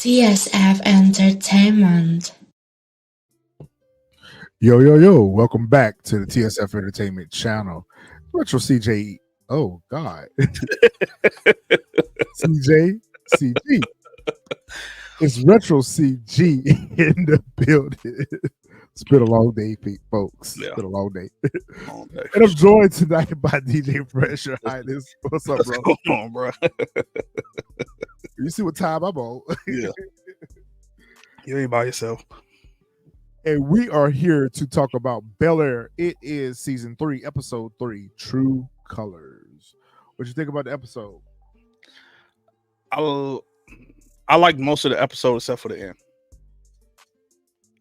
TSF Entertainment. Yo, welcome back to the TSF Entertainment channel. Retro CJ, oh God. CJ, CG. It's Retro CG in the building. It's been a long day, folks. Yeah. It's been a long day. Long day. And I'm joined tonight by DJ Pressure. Hi, what's up, What's bro? going on, bro? You see what time I'm on. Yeah. You ain't by yourself. And we are here to talk about Bel-Air. It is season 3, episode 3, True Colors. What you think about the episode? I like most of the episode except for the end.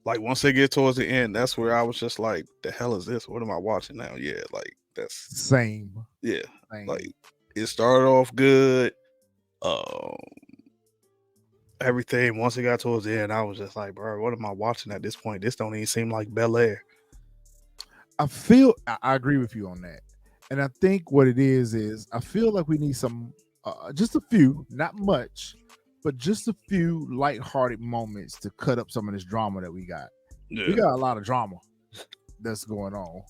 Like once they get towards the end, that's where I was just like, the hell is this? What am I watching now? Yeah, like that's same. Yeah. Same. Like it started off good. Everything once it got towards the end, I was just like, bro, what am I watching at this point? This don't even seem like Bel-Air. I agree with you on that. And I think what it is I feel like we need some just a few, not much, but just a few lighthearted moments to cut up some of this drama that we got. Yeah. We got a lot of drama that's going on.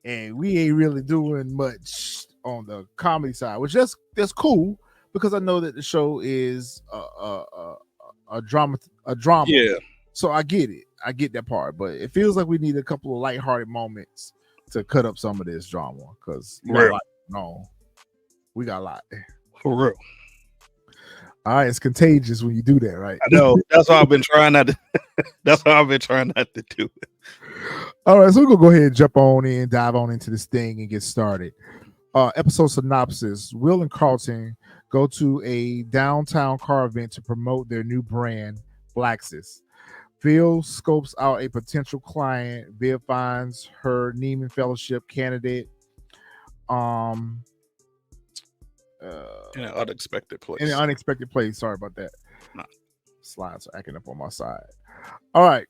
And we ain't really doing much on the comedy side, which that's cool because I know that the show is a drama. Yeah. So I get it. I get that part, but it feels like we need a couple of lighthearted moments to cut up some of this drama because we got a lot. For real. All right, it's contagious when you do that, right? I know. That's why I've been trying not to. That's why I've been trying not to do it. All right, so we're gonna go ahead and jump on in, dive on into this thing, and get started. Episode synopsis: Will and Carlton go to a downtown car event to promote their new brand, Blackccess. Phil scopes out a potential client. Viv finds her Neeman Fellowship candidate. In an unexpected place. In an unexpected place. Sorry about that. Nah. Slides are acting up on my side. All right.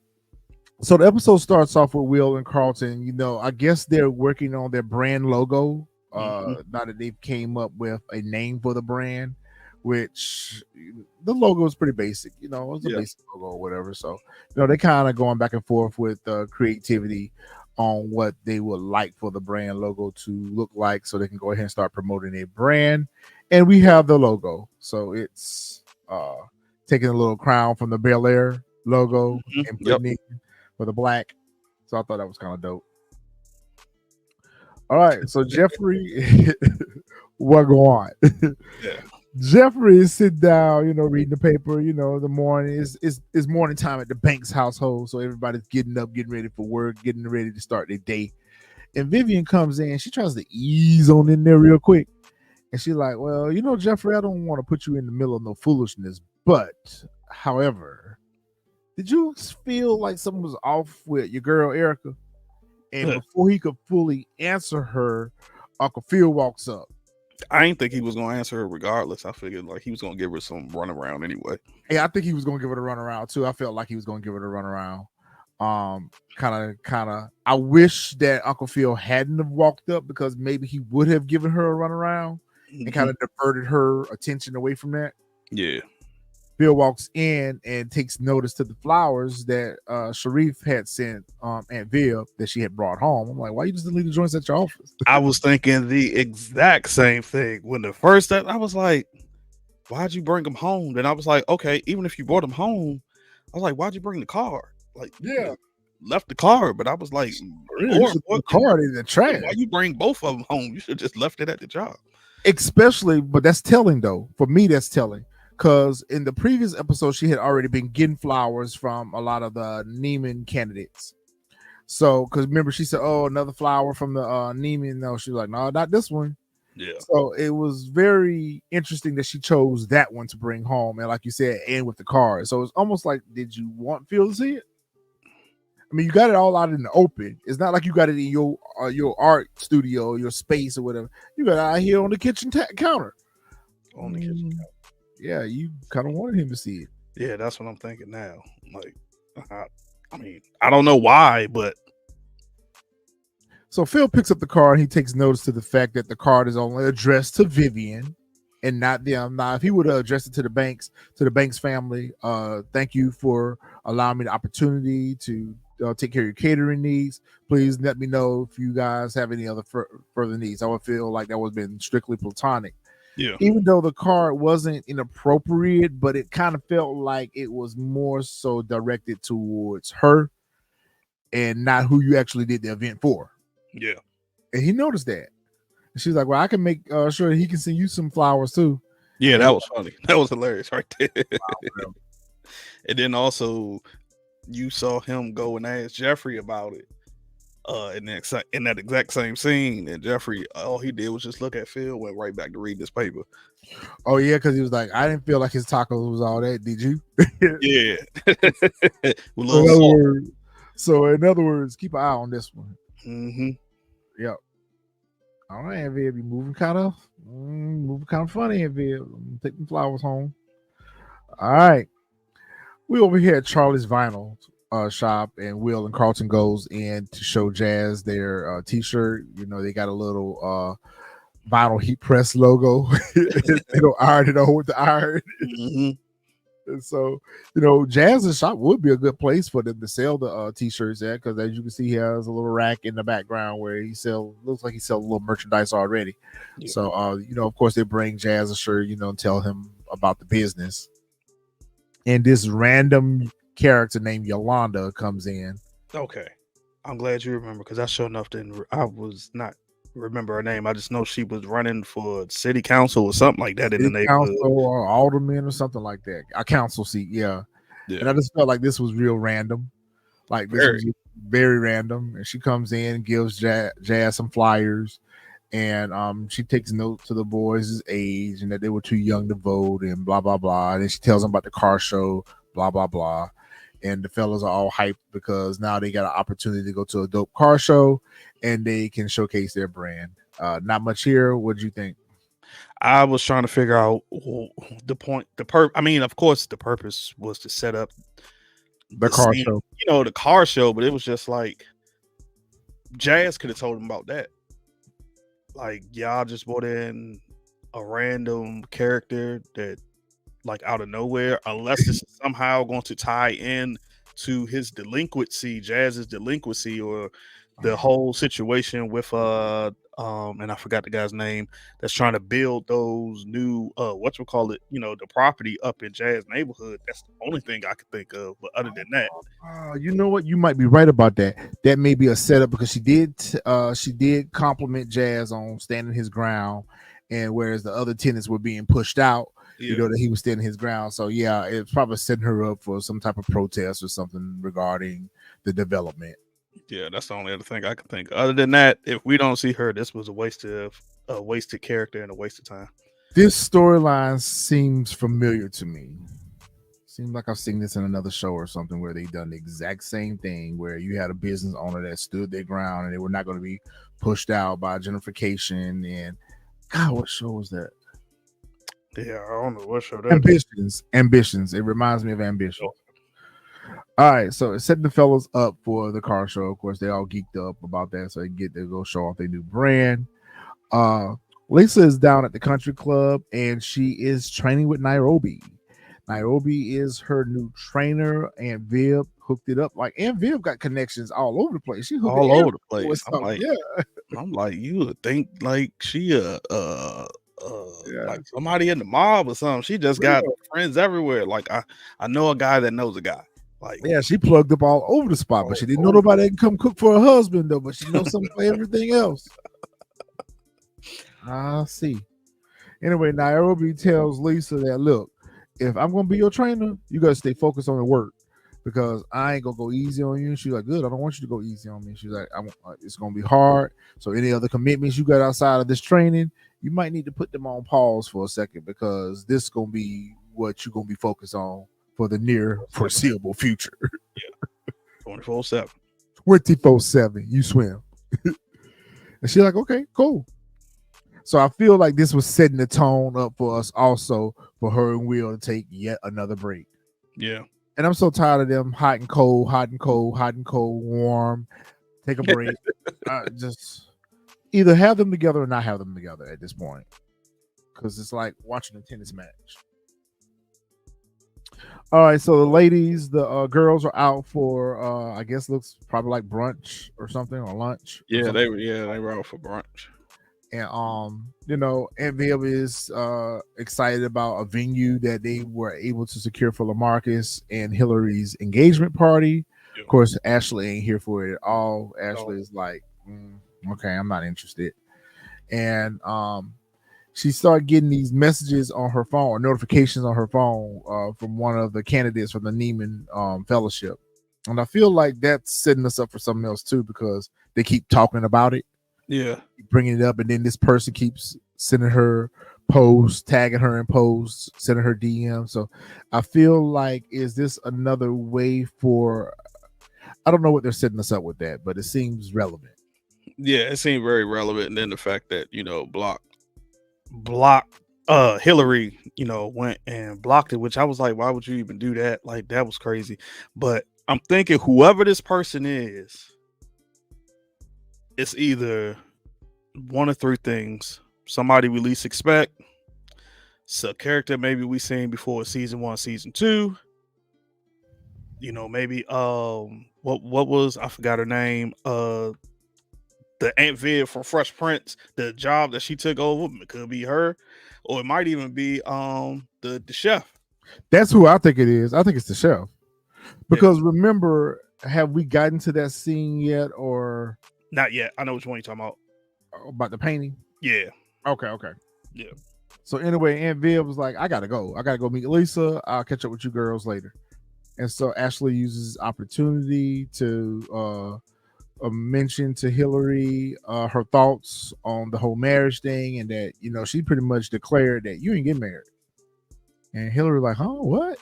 So the episode starts off with Will and Carlton. You know, I guess they're working on their brand logo. Now that they've came up with a name for the brand, which the logo is pretty basic. You know, it's a basic logo or whatever. So, you know, they kind of going back and forth with creativity on what they would like for the brand logo to look like so they can go ahead and start promoting their brand. And we have the logo. So it's taking a little crown from the Bel-Air logo and putting it for the black. So I thought that was kind of dope. All right. So Jeffrey, what go on? Yeah. Jeffrey is sitting down, you know, reading the paper, you know, the morning is morning time at the Banks household. So everybody's getting up, getting ready for work, getting ready to start their day. And Vivian comes in, she tries to ease on in there real quick. And she's like, well, you know, Jeffrey, I don't want to put you in the middle of no foolishness. But, however, did you feel like something was off with your girl, Erica? And before he could fully answer her, Uncle Phil walks up. I didn't think he was going to answer her regardless. I figured like he was going to give her some runaround anyway. Yeah, I think he was going to give it a runaround too. I felt like he was going to give it a runaround. Kind of. I wish that Uncle Phil hadn't have walked up because maybe he would have given her a runaround and kind of diverted her attention away from that. Yeah. Phil walks in and takes notice to the flowers that Sharif had sent Aunt Viv that she had brought home. I'm like, why you just leave the joints at your office? I was thinking the exact same thing. When the first time I was like, why'd you bring them home? Then I was like, okay, even if you brought them home, I was like, why'd you bring the car? Like, left the car, but I was like, the car in the trash. Why you bring both of them home? You should just left it at the job. Especially, but that's telling though. For me, that's telling. Because in the previous episode, she had already been getting flowers from a lot of the Neeman candidates. So, because remember, she said, oh, another flower from the Neeman. No, she was like, no, not this one. Yeah. So it was very interesting that she chose that one to bring home. And like you said, and with the card. So it's almost like, did you want Phil to see it? I mean, you got it all out in the open. It's not like you got it in your art studio, your space or whatever. You got it out here on the kitchen counter. On the kitchen counter. Yeah, you kind of wanted him to see it. Yeah, that's what I'm thinking now. Like, I mean, I don't know why, but so Phil picks up the card and he takes notice to the fact that the card is only addressed to Vivian. and not them. Now, if he would have addressed it to the Banks family, thank you for allowing me the opportunity to take care of your catering needs. Please let me know if you guys have any other further needs. I would feel like that would have been strictly platonic. Yeah. Even though the card wasn't inappropriate, but it kind of felt like it was more so directed towards her and not who you actually did the event for. Yeah. And he noticed that. And she's like, well, I can make sure he can send you some flowers too. Yeah, and that was funny. That was hilarious right there. Wow, and then also you saw him go and ask Jeffrey about it. In that exact same scene, and Jeffrey, all he did was just look at Phil, went right back to reading his paper. Oh yeah, because he was like, I didn't feel like his tacos was all that. Did you? Yeah. So in other words, keep an eye on this one. Mm-hmm. Yep. All right, Viv, you moving kind of funny, Viv. Take the flowers home. All right, we over here at Charlie's Vinyl shop, and Will and Carlton goes in to show Jazz their t-shirt. You know, they got a little vinyl heat press logo. They don't iron it on with the iron. Mm-hmm. And so, you know, Jazz's shop would be a good place for them to sell the t-shirts at, because as you can see, he has a little rack in the background where looks like he sells a little merchandise already. Yeah. So, you know, of course, they bring Jazz a shirt, you know, and tell him about the business. And this random character named Yolanda comes in. Okay, I'm glad you remember, because I sure enough I was not remember her name. I just know she was running for city council or something like that in the neighborhood, council or alderman or something like that, a council seat. Yeah. And I just felt like this was real random, like this was very random. And she comes in, gives Jazz some flyers, and she takes note to the boys' age and that they were too young to vote and blah blah blah. And then she tells them about the car show, blah blah blah. And the fellas are all hyped because now they got an opportunity to go to a dope car show and they can showcase their brand. Not much here. What do you think? I was trying to figure out the point. I mean, of course, the purpose was to set up the car show. You know, the car show, but it was just like Jazz could have told him about that. Like, y'all just brought in a random character that, like, out of nowhere, unless it's somehow going to tie in to his delinquency, Jazz's delinquency, or the whole situation with and I forgot the guy's name, that's trying to build those new whatchamacallit, you know, the property up in Jazz neighborhood. That's the only thing I could think of. But other than that, you know what, you might be right about that. That may be a setup, because she did compliment Jazz on standing his ground, and whereas the other tenants were being pushed out, you know, that he was standing his ground. So yeah, it's probably setting her up for some type of protest or something regarding the development. Yeah, that's the only other thing I can think of. Other than that, if we don't see her, this was a wasted character and a waste of time. This storyline seems familiar to me. Seems like I've seen this in another show or something, where they done the exact same thing, where you had a business owner that stood their ground and they were not going to be pushed out by gentrification. And God, what show was that? Yeah, I don't know what show that is. Ambitions. It reminds me of Ambition. All right, so it's setting the fellas up for the car show. Of course, they all geeked up about that, so they get to go show off their new brand. Lisa is down at the country club, and she is training with Nairobi. Nairobi is her new trainer, and Viv hooked it up. And Viv got connections all over the place. She hooked all over the place. I'm like, you would think like she like somebody in the mob or something. She just got friends everywhere. Like I know a guy that knows a guy. Like, yeah, she plugged up all over the spot, but she didn't know nobody that can come cook for her husband though. But she knows something for everything else. I see. Anyway, Nairobi tells Lisa that, look, if I'm gonna be your trainer, you gotta stay focused on the work, because I ain't gonna go easy on you. She's like, good, I don't want you to go easy on me. She's like, it's gonna be hard. So any other commitments you got outside of this training, you might need to put them on pause for a second, because this is gonna be what you're gonna be focused on for the near foreseeable future. Yeah. 24/7. 24/7, you swim. And she's like, okay, cool. So I feel like this was setting the tone up for us also, for her and Will to take yet another break. Yeah. And I'm so tired of them hot and cold, warm. Take a break. Just either have them together or not have them together at this point. because it's like watching a tennis match. All right, so the ladies, the girls are out for I guess looks probably like brunch or something or lunch. Or Yeah, something. they were out for brunch. And Aunt Viv is excited about a venue that they were able to secure for Lamarcus and Hillary's engagement party. Yeah. Of course, Ashley ain't here for it at all. Ashley is like, okay, I'm not interested. And she started getting these messages on her phone or notifications on her phone from one of the candidates from the Neeman Fellowship. And I feel like that's setting us up for something else too, because they keep talking about it. Yeah. Bringing it up, and then this person keeps sending her posts, tagging her in posts, sending her DM. So I feel like, is this another way for, I don't know what they're setting us up with that, but it seems relevant. Yeah, it seemed very relevant. And then the fact that, Hillary, went and blocked it, which I was like, why would you even do that? Like, that was crazy. But I'm thinking whoever this person is, it's either one of three things: somebody we least expect, it's a character maybe we seen before season 1, season 2. Maybe what was, I forgot her name, the Aunt Viv from Fresh Prince, the job that she took over, it could be her, or it might even be the chef. That's who I think it is. I think it's the chef, because remember, have we gotten to that scene yet, or not yet? I know which one you're talking about the painting. Yeah. Okay. Yeah. So anyway, Aunt Viv was like, I gotta go meet Lisa. I'll catch up with you girls later. And so Ashley uses opportunity to mention to Hillary her thoughts on the whole marriage thing, and that she pretty much declared that you ain't get married. And Hillary like, huh, what?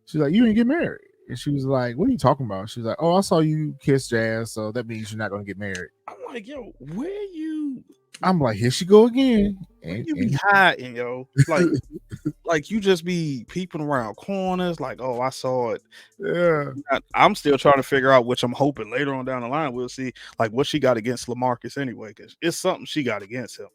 She's like, you ain't get married. And she was like, what are you talking about? She was like, oh, I saw you kiss Jazz, so that means you're not gonna get married. I'm like, yo, where you? I'm like, here she go again. And you be hiding, yo. Like you just be peeping around corners, like, oh, I saw it. Yeah. I'm still trying to figure out, which I'm hoping later on down the line we'll see, like, what she got against Lamarcus anyway, because it's something she got against him.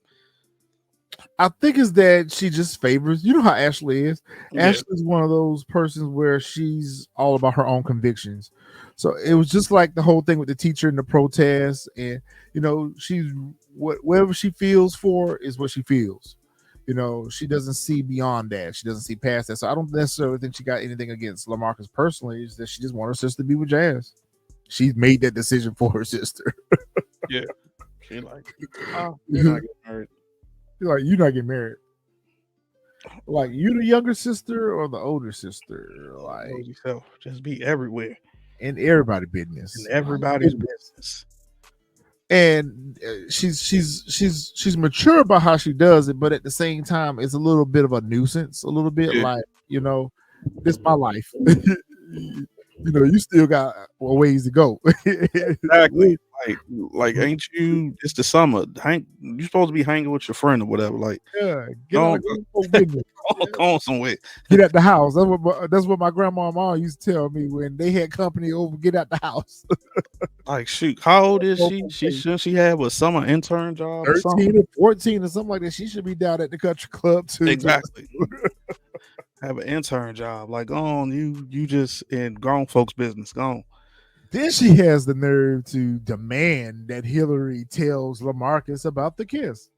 I think it's that she just favors, how Ashley is. Yeah. Ashley's one of those persons where she's all about her own convictions. So it was just like the whole thing with the teacher and the protest, and she's whatever she feels for is what she feels. She doesn't see beyond that. She doesn't see past that. So I don't necessarily think she got anything against Lamarcus personally. It's that she just wanted her sister to be with Jazz. She's made that decision for her sister. Yeah. She like, oh, you're not getting married. Like, you're not getting married. Like, you the younger sister or the older sister? Like, yourself. Just be everywhere. In everybody's business. In everybody's business. And she's mature about how she does it, but at the same time, it's a little bit of a nuisance. A little bit like, this is my life. You still got a ways to go. Exactly. Like, ain't you? It's the summer. You supposed to be hanging with your friend or whatever. Like, yeah, get on somewhere. Get out the house. That's what my grandma and mom used to tell me when they had company over. Get out the house. Like, shoot, how old is she? She had a summer intern job, 13 or 14 or something like that. She should be down at the country club too. Exactly. Have an intern job. Like, you just in grown folks' business. Gone. Then she has the nerve to demand that Hillary tells Lamarcus about the kiss.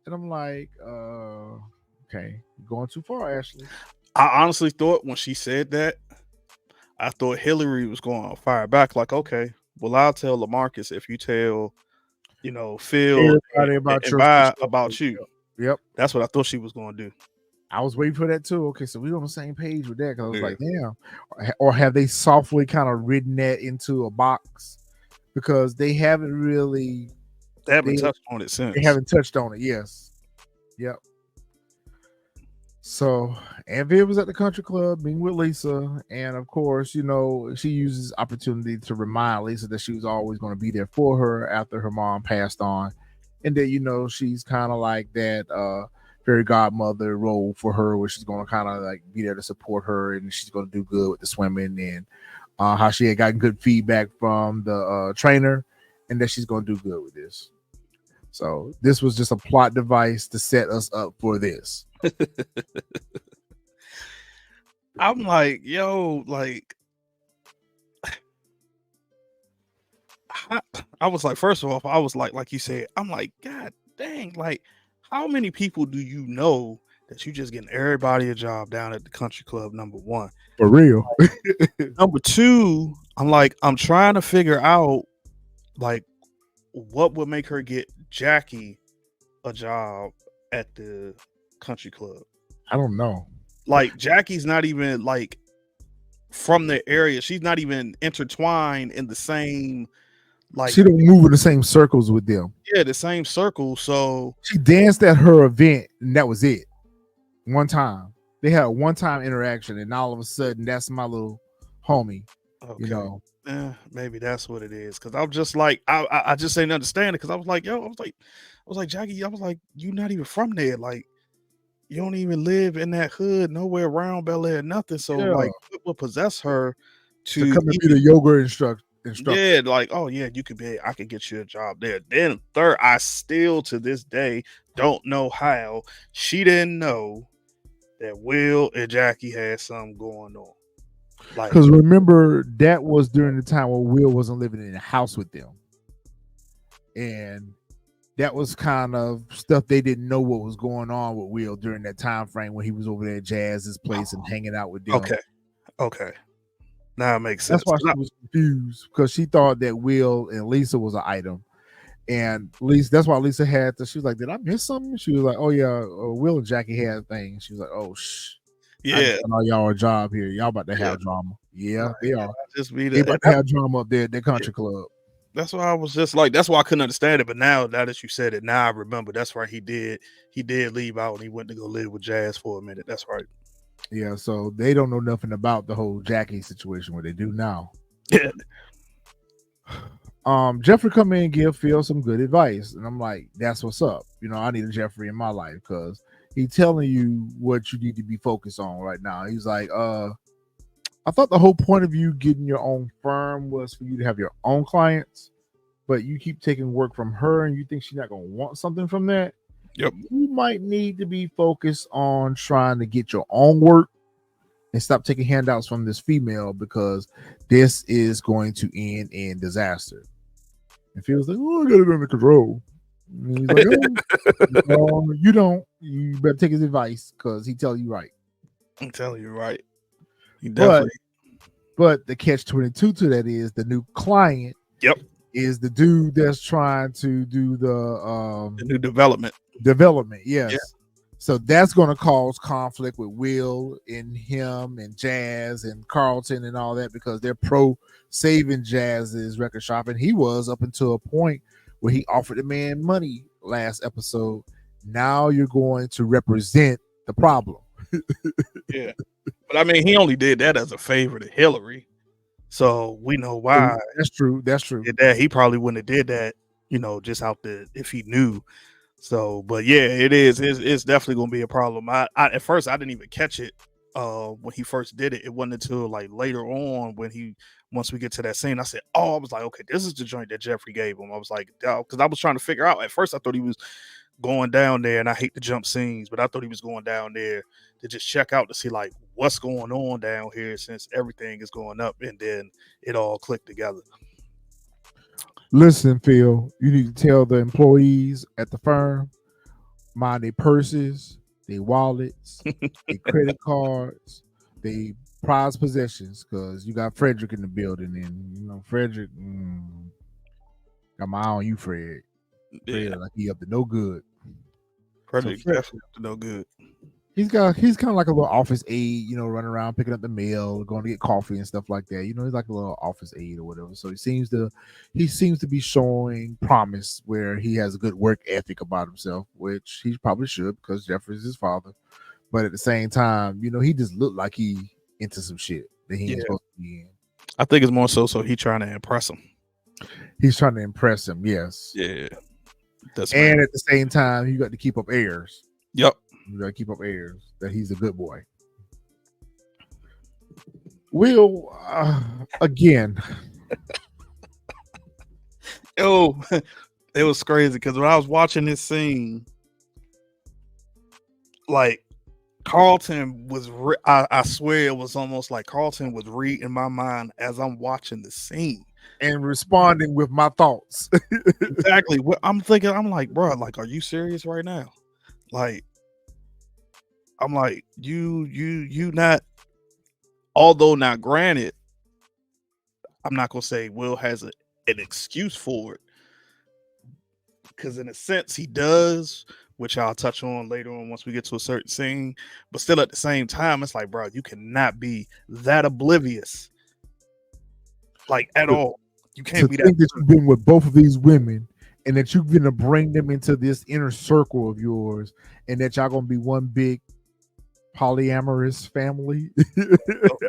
And I'm like, okay, you're going too far, Ashley. I honestly thought when she said that, I thought Hillary was going to fire back. Like, okay, well, I'll tell Lamarcus if you tell, Phil about you. Yep. That's what I thought she was going to do. I was waiting for that too. Okay, so we're on the same page with that, because I was like, damn. Or have they softly kind of written that into a box? Because they haven't really. They haven't touched on it since. They haven't touched on it. Yes. Yep. So Aunt Viv was at the country club being with Lisa, and of course, she uses opportunity to remind Lisa that she was always going to be there for her after her mom passed on, and that she's kind of like that fairy godmother role for her, where she's going to kind of like be there to support her, and she's going to do good with the swimming, and how she had gotten good feedback from the trainer, and that she's going to do good with this. So this was just a plot device to set us up for this. I'm like, yo, like, I was like, first of all, I was like you said, I'm like, God dang, like, how many people do you know that you just getting everybody a job down at the country club? Number one. For real. Number two, I'm trying to figure out like what would make her get Jackie a job at the country club. I don't know. Like Jackie's not even like from the area. She's not even intertwined in the same, like, she don't move in the same circles with them. Yeah, the same circle. So she danced at her event and that was it. One time. They had a one-time interaction and all of a sudden that's my little homie. Okay. You know. Maybe that's what it is. Cause I'm just like, I just ain't understand it. Cause I was like, yo, I was like, Jackie, I was like, you not even from there. Like, you don't even live in that hood, nowhere around Bel-Air, nothing. So like, what would possess her to come and be the yoga instructor? Yeah, like, oh yeah, I could get you a job there. Then third, I still to this day don't know how she didn't know that Will and Jackie had something going on. Like, because remember that was during the time when Will wasn't living in the house with them, and that was kind of stuff they didn't know what was going on with Will during that time frame when he was over there at Jazz's place and hanging out with them. Okay. Now it makes sense. That's why she was confused because she thought that Will and Lisa was an item. And Lisa, that's why Lisa had she was like, did I miss something? She was like, oh yeah, Will and Jackie had a thing. She was like, oh yeah, I y'all a job here. Y'all about to have drama. Yeah, they are. Just be they about to have drama up there at the country club. That's why I was just like, that's why I couldn't understand it. But now that you said it, now I remember that's right. He did leave out and he went to go live with Jazz for a minute. That's right. Yeah, so they don't know nothing about the whole Jackie situation, what they do now. Yeah. Jeffrey come in and give Phil some good advice, and I'm like, that's what's up. You know, I need a Jeffrey in my life because he's telling you what you need to be focused on right now. He's like, I thought the whole point of you getting your own firm was for you to have your own clients, but you keep taking work from her and you think she's not gonna want something from that. Yep. You might need to be focused on trying to get your own work and stop taking handouts from this female because this is going to end in disaster. And Phil's like, oh, I got it under control. And he's like, oh, no, you don't. You better take his advice because he tells you right. I'm telling you right. He definitely. But the catch-22 to that is the new client. Yep. Is the dude that's trying to do the new development. Yes. Yeah. So that's going to cause conflict with Will and him and Jazz and Carlton and all that because they're pro saving Jazz's record shop. And he was up until a point where he offered the man money last episode. Now you're going to represent the problem. Yeah. But I mean, he only did that as a favor to Hillary. So we know why. That's true. That's true. That he probably wouldn't have did that, you know, just out there if he knew. So, but yeah, it is. It's definitely going to be a problem. I at first I didn't even catch it when he first did it. It wasn't until like later on once we get to that scene, I said, oh, I was like, okay, this is the joint that Jeffrey gave him. I was like, because I was trying to figure out. At first, I thought he was going down there, and I hate to jump scenes, but I thought he was going down there to just check out to see like what's going on down here since everything is going up, and then it all clicked together. Listen, Phil, you need to tell the employees at the firm, mind their purses, their wallets, their credit cards, their prized possessions, because you got Frederick in the building, and you know Frederick got my eye on you, Fred. Fred, like he up to no good. Frederick definitely up to no good. He's kind of like a little office aide, you know, running around picking up the mail, going to get coffee and stuff like that. You know, he's like a little office aide or whatever. So he seems to be showing promise where he has a good work ethic about himself, which he probably should because Jeffrey's his father. But at the same time, you know, he just looked like he into some shit that he ain't supposed to be in. I think it's more so he trying to impress him. He's trying to impress him, yes. Yeah. And at the same time, you got to keep up airs. Yep. You gotta keep up airs that he's a good boy. Will again. Oh, It was crazy because when I was watching this scene, like Carlton was, I swear it was almost like Carlton was reading my mind as I'm watching the scene and responding with my thoughts. Exactly what I'm thinking. I'm like, bro, like, are you serious right now? Like, I'm like, you not. Although, now granted, I'm not gonna say Will has an excuse for it, because in a sense he does, which I'll touch on later on once we get to a certain scene. But still, at the same time, it's like, bro, you cannot be that oblivious, like, at all. You can't be that. Think that you've been with both of these women, and that you're gonna bring them into this inner circle of yours, and that y'all gonna be one big polyamorous family.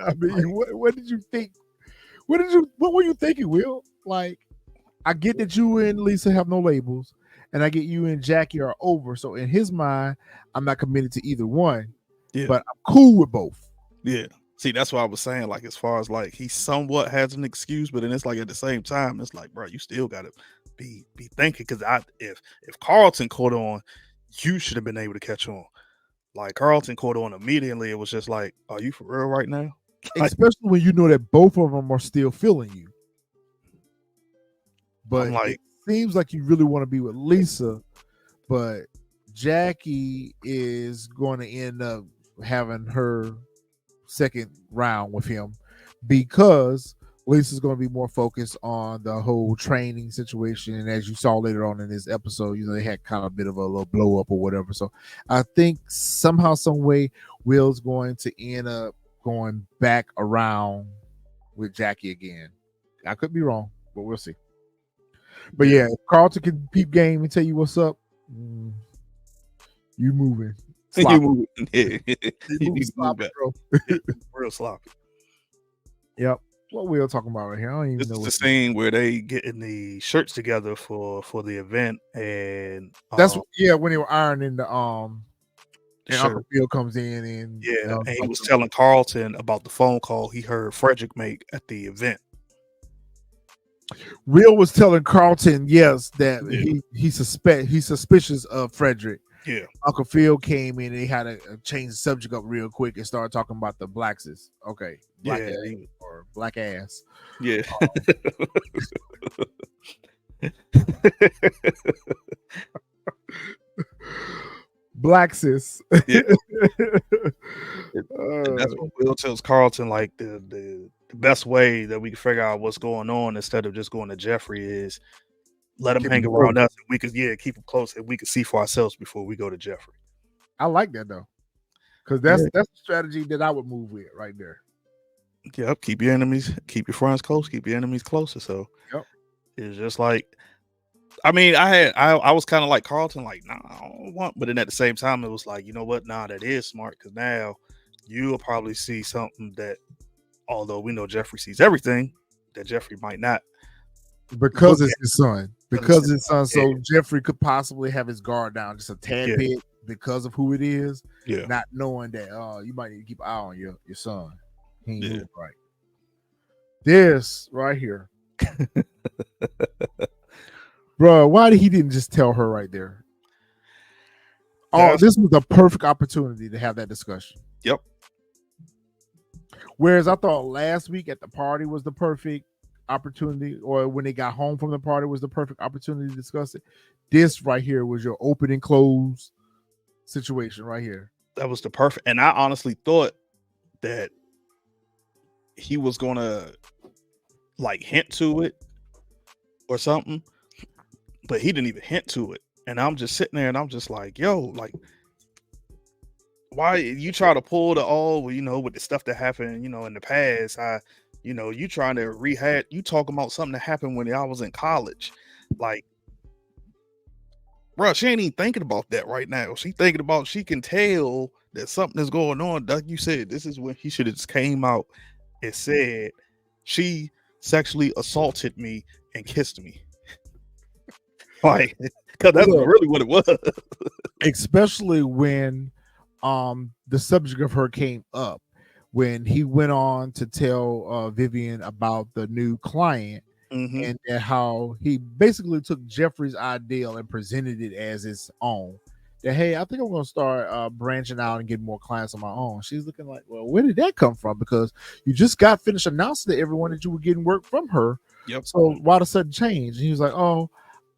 I mean, what did you think? What were you thinking, Will? Like, I get that you and Lisa have no labels, and I get you and Jackie are over. So in his mind, I'm not committed to either one. Yeah. But I'm cool with both. Yeah. See, that's what I was saying. Like, as far as like he somewhat has an excuse, but then it's like at the same time, it's like, bro, you still gotta be thinking, because if Carlton caught on, you should have been able to catch on. Like, Carlton caught on immediately. It was just like, are you for real right now? Especially when you know that both of them are still feeling you. But like, it seems like you really want to be with Lisa, but Jackie is going to end up having her second round with him, because Lisa's going to be more focused on the whole training situation. And as you saw later on in this episode, you know, they had kind of a bit of a little blow up or whatever. So I think somehow, some way, Will's going to end up going back around with Jackie again. I could be wrong, but we'll see. But yeah, if Carlton can peep game and tell you what's up, you moving. You moving. Yeah. You moving sloppy, bro. Real sloppy. Yep. What we're talking about right here? I don't even this know. This is the scene where they getting the shirts together for the event, and that's when they were ironing the and sure. Uncle Bill comes in and and he was telling Carlton about the phone call he heard Frederick make at the event. Will was telling Carlton, yes, that he's suspicious of Frederick. Yeah. Uncle Phil came in and they had to change the subject up real quick and start talking about the Blackccess. Okay. Or black ass. Yeah. Blackccess. Yeah. And that's what Will tells Carlton, like, the best way that we can figure out what's going on instead of just going to Jeffrey is let him hang around us, and we could keep him close, and we could see for ourselves before we go to Jeffrey. I like that though, because that's the strategy that I would move with right there. Yep, keep your friends close, keep your enemies closer. So it's just like, I mean, I was kind of like Carlton, like, nah, I don't want, but then at the same time, it was like, you know what, nah, that is smart, because now you'll probably see something that, although we know Jeffrey sees everything, that Jeffrey might not. Because it's his son. Because it's his son. So Jeffrey could possibly have his guard down just a tad bit because of who it is. Yeah. Not knowing that you might need to keep an eye on your son. He ain't moving right. This right here. Bro, why did he didn't just tell her right there? This was the perfect opportunity to have that discussion. Yep. Whereas I thought last week at the party was the perfect opportunity, or when they got home from the party was the perfect opportunity to discuss it. This right here was your open and close situation right here. That was the perfect, and I honestly thought that he was gonna like hint to it or something, but he didn't even hint to it. And I'm just sitting there and I'm just like, yo, like, why you try to pull the with the stuff that happened, in the past, you trying to rehash, you talking about something that happened when I was in college. Like, bro, she ain't even thinking about that right now. She can tell that something is going on. Like you said, this is when he should have just came out and said, she sexually assaulted me and kissed me. Like, because that's really what it was. Especially when the subject of her came up, when he went on to tell Vivian about the new client, and how he basically took Jeffrey's ideal and presented it as his own. That, hey, I think I'm going to start branching out and get more clients on my own. She's looking like, well, where did that come from? Because you just got finished announcing to everyone that you were getting work from her. Yep. So why the sudden change? And he was like, oh,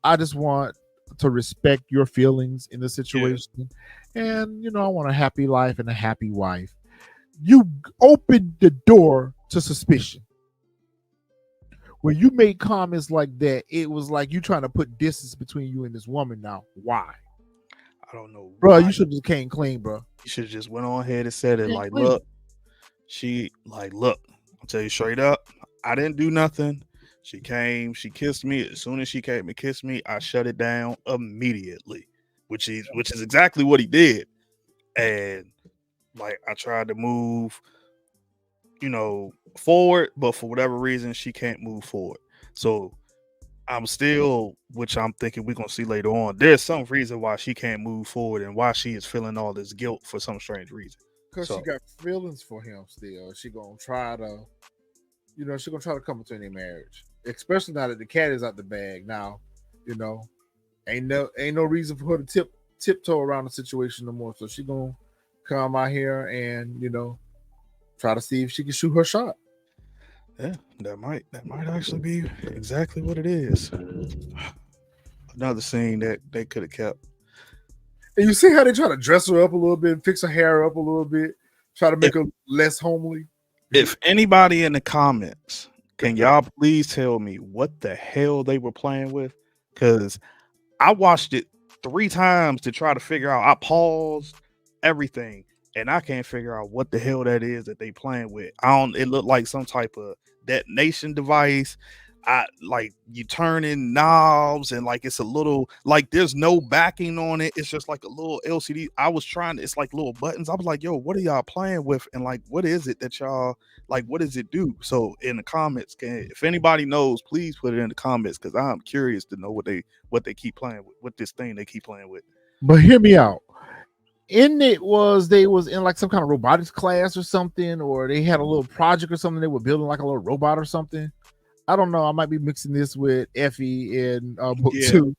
I just want to respect your feelings in the situation. Yeah. And, I want a happy life and a happy wife. You opened the door to suspicion. When you made comments like that, it was like you trying to put distance between you and this woman now. Why? I don't know. Bro, you should have just came clean, bro. You should have just went on ahead and said it like, look, I'll tell you straight up, I didn't do nothing. She came, she kissed me. As soon as she came and kissed me, I shut it down immediately, which is exactly what he did. And like, I tried to move, forward, but for whatever reason, she can't move forward. So I'm still, which I'm thinking we're gonna see later on, there's some reason why she can't move forward and why she is feeling all this guilt for some strange reason. Because she got feelings for him still. She gonna try to, she gonna try to come into any marriage, especially now that the cat is out the bag. Now, ain't no reason for her to tiptoe around the situation no more. So she gonna come out here and try to see if she can shoot her shot. Yeah, that might actually be exactly what it is. Another scene that they could have kept. And you see how they try to dress her up a little bit, fix her hair up a little bit, try to make her less homely. If anybody in the comments, can y'all please tell me what the hell they were playing with? Because I watched it 3 times to try to figure out. I paused everything, and I can't figure out what the hell that is that they playing with. It looked like some type of detonation device. Like you turning knobs and like it's a little, like there's no backing on it. It's just like a little LCD. It's like little buttons. I was like, yo, what are y'all playing with? And like, what is it that y'all like? What does it do? So in the comments, if anybody knows, please put it in the comments, because I'm curious to know what they keep playing with, what this thing they keep playing with. But hear me out. They was in like some kind of robotics class or something, or they had a little project or something. They were building like a little robot or something. I don't know. I might be mixing this with Effie in book 2.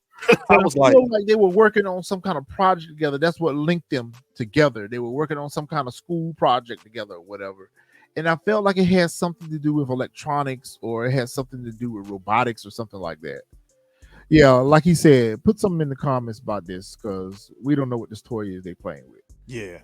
I was like they were working on some kind of project together. That's what linked them together. They were working on some kind of school project together or whatever. And I felt like it had something to do with electronics, or it had something to do with robotics or something like that. Yeah, like he said, put something in the comments about this, because we don't know what this toy is they playing with. Yeah.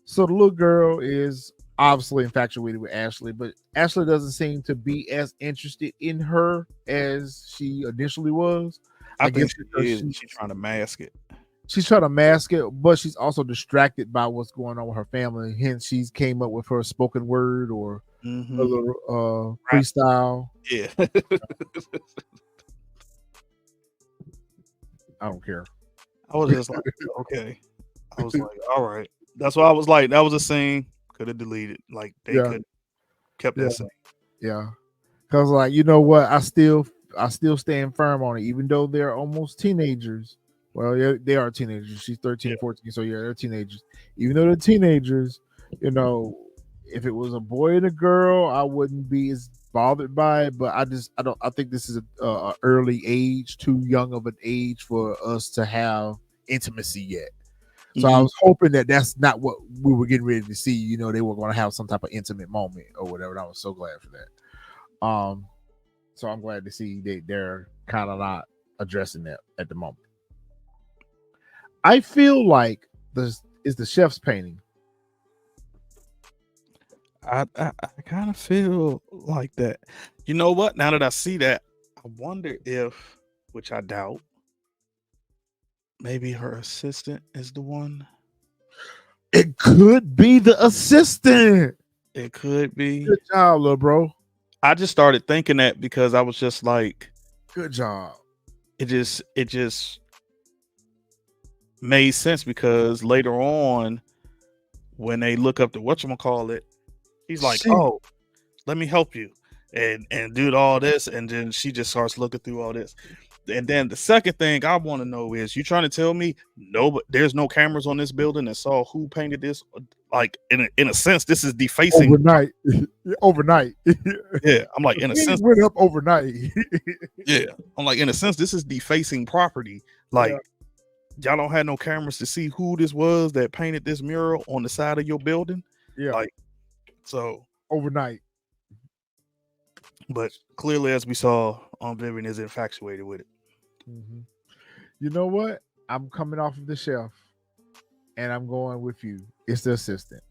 So the little girl is obviously infatuated with Ashley, but Ashley doesn't seem to be as interested in her as she initially was. I guess she's trying to mask it. She's trying to mask it, but she's also distracted by what's going on with her family. Hence, she's came up with her spoken word or a little freestyle. Yeah. I don't care. I was just like, okay. I was like, all right. That's why I was like, that was a scene. Could have deleted. Like they could kept that scene. Yeah. Because like, you know what? I still stand firm on it, even though they're almost teenagers. Well, yeah, they are teenagers. She's 13, 14. So yeah, they're teenagers. Even though they're teenagers, if it was a boy and a girl, I wouldn't be as bothered by it. But I think this is a early age, too young of an age for us to have intimacy yet. So I was hoping that that's not what we were getting ready to see. They were going to have some type of intimate moment or whatever. And I was so glad for that. So I'm glad to see they're kind of not addressing that at the moment. I feel like this is the chef's painting. I kind of feel like that. You know what? Now that I see that, I wonder if, which I doubt, maybe her assistant is the one. It could be the assistant. It could be. Good job, little bro. I just started thinking that because I was just like, good job. It just made sense, because later on, when they look up the whatchamacallit, he's like, oh, let me help you and do all this. And then she just starts looking through all this. And then the second thing I want to know is, you trying to tell me but there's no cameras on this building that saw who painted this like in a sense, this is defacing overnight. Yeah, I'm like, in a sense, it went up overnight. yeah, I'm like, in a sense, this is defacing property. Like, y'all don't have no cameras to see who this was that painted this mural on the side of your building. Yeah, like, so overnight. But clearly, as we saw, Vivian is infatuated with it. Mm-hmm. You know what? I'm coming off of the shelf, and I'm going with you. It's the assistant.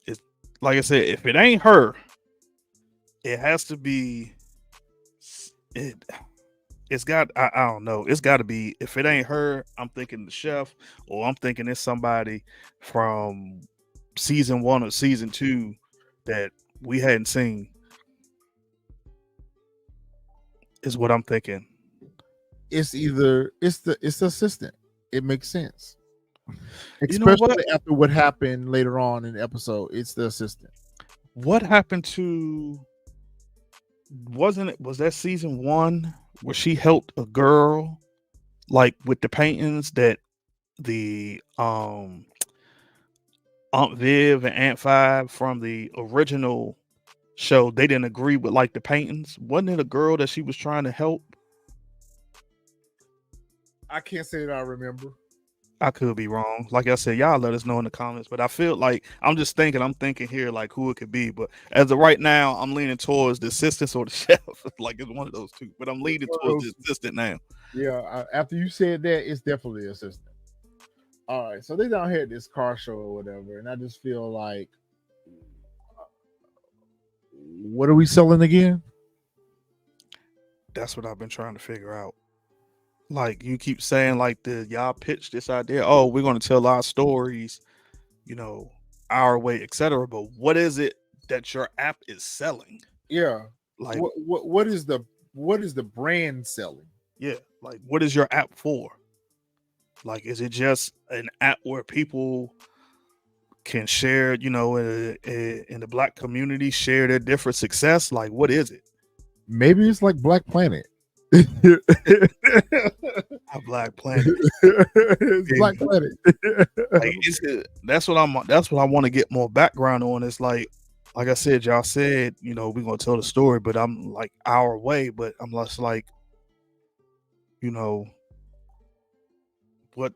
It's like I said, if it ain't her, it has to be. It's got. I don't know. It's got to be. If it ain't her, I'm thinking the chef, or I'm thinking it's somebody from season 1 or season 2 that we hadn't seen. Is what I'm thinking. It's either it's the assistant. It makes sense. Especially after what happened later on in the episode. It's the assistant. What happened to was that season 1 where she helped a girl like with the paintings that the Aunt Viv and Aunt Five from the original show, they didn't agree with like the paintings? Wasn't it a girl that she was trying to help? I can't say that I remember. I could be wrong. Like I said, y'all let us know in the comments. But I feel like I'm thinking here like who it could be. But as of right now, I'm leaning towards the assistant or the chef. Like it's one of those two. But I'm leaning towards the assistant now. Yeah, after you said that, it's definitely the assistant. All right, so they down here at this car show or whatever, and I just feel like, what are we selling again? That's what I've been trying to figure out. Like you keep saying, like y'all pitch this idea. Oh, we're going to tell our stories, our way, etc. But what is it that your app is selling? Yeah, like what is the brand selling? Yeah, like what is your app for? Like, is it just an app where people can share, in the Black community, share their different success? Like, what is it? Maybe it's like Black Planet. A Black Planet. It's Black Planet. Like, that's what I want to get more background on. It's like I said, y'all said, we're gonna tell the story, but I'm like our way, but I'm less like, what?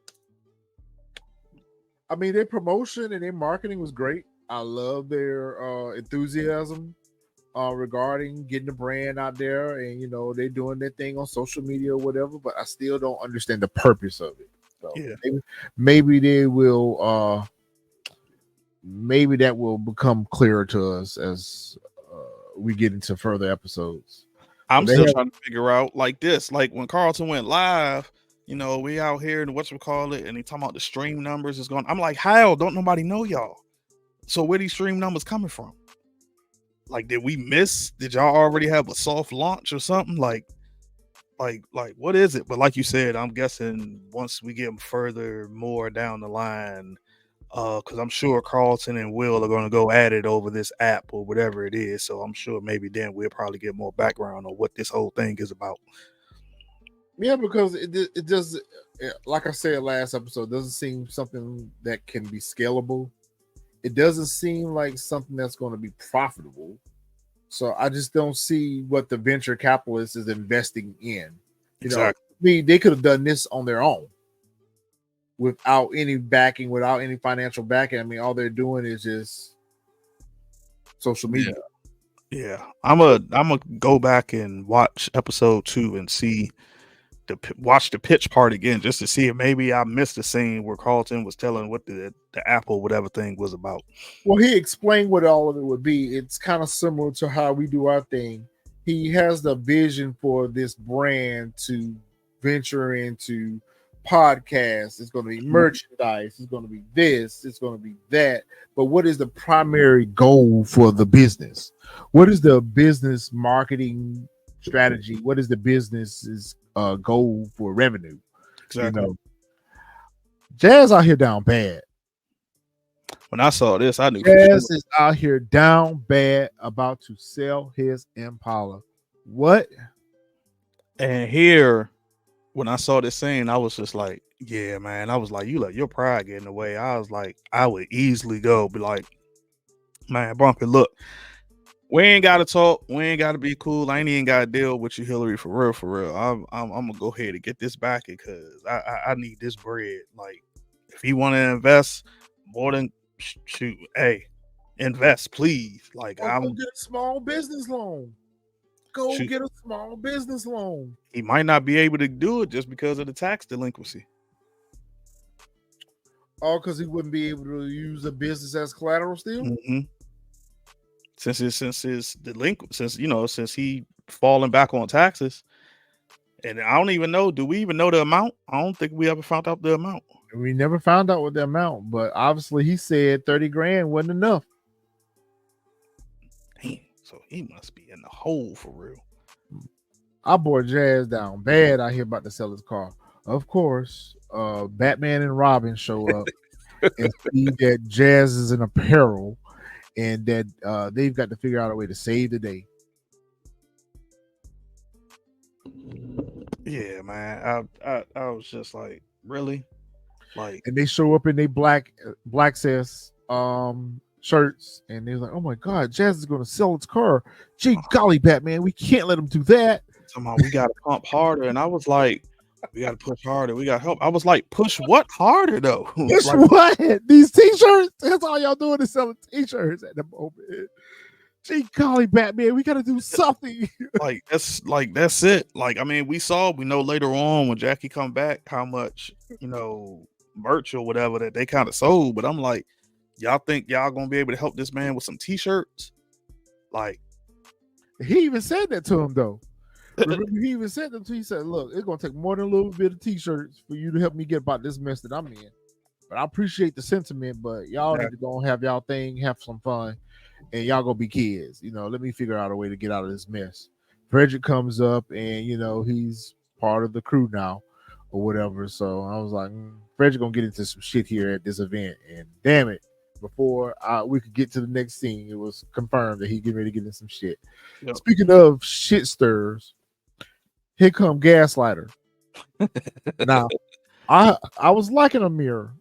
I mean, their promotion and their marketing was great. I love their enthusiasm regarding getting the brand out there, and they're doing their thing on social media or whatever. But I still don't understand the purpose of it. So yeah, maybe they will. Maybe that will become clearer to us as we get into further episodes. I'm still trying to figure out like this. Like when Carlton went live, we out here and whatchamacallit, and he talking about the stream numbers is going. I'm like, how? Don't nobody know y'all? So where these stream numbers coming from? Like, did we miss? Did y'all already have a soft launch or something? Like what is it? But like you said, I'm guessing once we get further more down the line, because I'm sure Carlton and Will are going to go at it over this app or whatever it is. So I'm sure maybe then we'll probably get more background on what this whole thing is about. Yeah, because it does, like I said last episode, doesn't seem something that can be scalable. It doesn't seem like something that's going to be profitable. So I just don't see what the venture capitalist is investing in. Exactly. I mean, they could have done this on their own without any backing, without any financial backing. I mean, all they're doing is just social media. Yeah. I'm gonna go back and watch episode 2 and watch the pitch part again, just to see if maybe I missed the scene where Carlton was telling what the Apple whatever thing was about. Well, he explained what all of it would be. It's kind of similar to how we do our thing. He has the vision for this brand to venture into podcasts. It's going to be merchandise. It's going to be this. It's going to be that. But what is the primary goal for the business? What is the business marketing strategy? What is the business's goal for revenue? Exactly. Jazz out here down bad. When I saw this, I knew Jazz is out here down bad, about to sell his Impala. What? And here, when I saw this scene, I was just like, Yeah, man. I was like, you let your pride get in the way. I was like, I would easily go, be like, man, Bumpy, look, we ain't gotta talk, we ain't gotta be cool. I ain't even gotta deal with you, Hillary, for real, for real. I'm gonna go ahead and get this back because I need this bread. Like, if he want to invest more than shoot, hey, invest, please. Like, Or go I'm get a small business loan. Go shoot, get a small business loan. he might not be able to do it just because of the tax delinquency. All because he wouldn't be able to use a business as collateral still. Mm-hmm. Since his delinquent, since he falling back on taxes, and I don't even know. Do we even know the amount? I don't think we ever found out the amount. We never found out what the amount, but obviously he said 30 grand wasn't enough. Damn, so he must be in the hole for real. I bore Jazz down bad out here about to sell his car. Of course, Batman and Robin show up and see that Jazz is in apparel and that they've got to figure out a way to save the day. Yeah, man. I was just like, really? Like, And they show up in their Blackccess shirts, and they're like, "Oh my God, Jazz is going to sell its car! Gee golly, Batman, we can't let him do that." somehow we gotta pump harder, and I was like, we gotta push harder. We gotta help. I was like, push what harder though? Push Like, what? These t-shirts? That's all y'all doing is selling t-shirts at the moment. Gee golly, Batman, we got to do something. that's it. Like, I mean, we know later on when Jackie come back how much merch or whatever that they kind of sold. But I'm like, y'all think y'all gonna be able to help this man with some t-shirts? Like, he even said that to him though. Remember, he even said that to him. He said, "Look, it's gonna take more than a little bit of t-shirts for you to help me get about this mess that I'm in. But I appreciate the sentiment, but y'all need to go and have y'all thing, have some fun, and y'all gonna be kids. Let me figure out a way to get out of this mess." Frederick comes up, and he's part of the crew now, or whatever. So I was like, Frederick gonna get into some shit here at this event, and damn it. Before we could get to the next scene, it was confirmed that he getting ready to get in some shit. Yep. Speaking of shit stirs, here come Gaslighter. Now, I was liking Amira,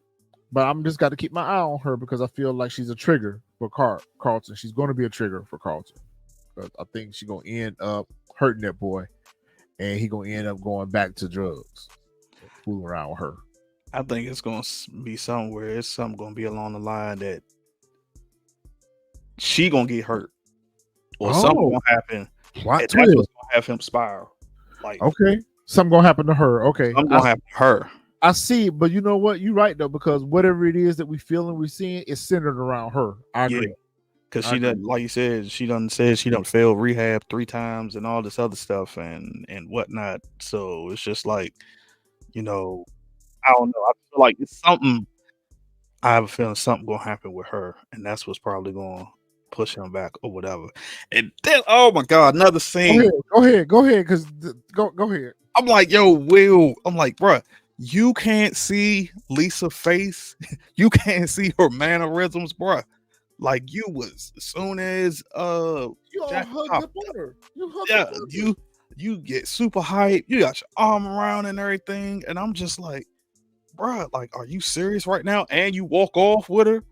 but I'm just got to keep my eye on her because I feel like she's a trigger for Carlton. She's going to be a trigger for Carlton. I think she's going to end up hurting that boy, and he going to end up going back to drugs, fooling around with her. I think it's going to be somewhere. It's something going to be along the line that she going to get hurt, or something going to happen. What? That's what's going to have him spiral. Like, okay, something going to happen to her. Okay, something going to happen to her. I see, but you know what? You're right though, because whatever it is that we feel and we're seeing is centered around her. I agree. Because she doesn't, like you said, she done failed rehab 3 times and all this other stuff and whatnot. So it's just like, I don't know. I feel like it's something. I have a feeling something gonna happen with her, and that's what's probably gonna push him back or whatever. And then, oh my God, another scene. Go ahead, because go ahead. I'm like, yo, Will. I'm like, bruh, you can't see Lisa's face. You can't see her mannerisms, bruh. Like, you was as soon as you all hugged the butter. You get super hype. You got your arm around and everything, and I'm just like, bruh, like, are you serious right now? And you walk off with her,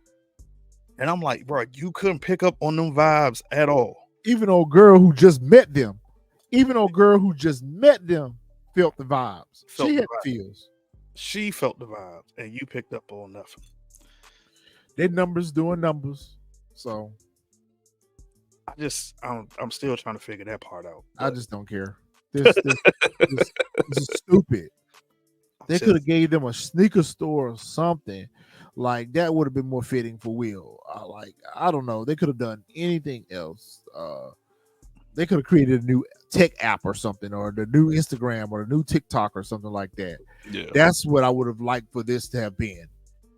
and I'm like, bruh, you couldn't pick up on them vibes at all. Even old girl who just met them, felt the vibes. She had feels. She felt the vibes, and you picked up on nothing. Their numbers doing numbers. So I'm still trying to figure that part out. I just don't care. This is stupid. They could have gave them a sneaker store or something. Like, that would have been more fitting for Will. I don't know. They could have done anything else. They could have created a new tech app or something, or the new Instagram or the new TikTok or something like that. Yeah. That's what I would have liked for this to have been,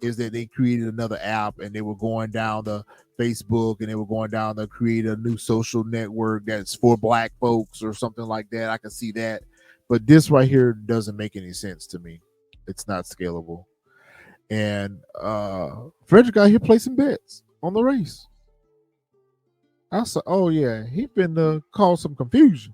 is that they created another app and they were going down the Facebook and they were going down to create a new social network that's for Black folks or something like that. I can see that. But this right here doesn't make any sense to me. It's not scalable. And Frederick out here placing bets on the race. I said, oh yeah, he been to cause some confusion.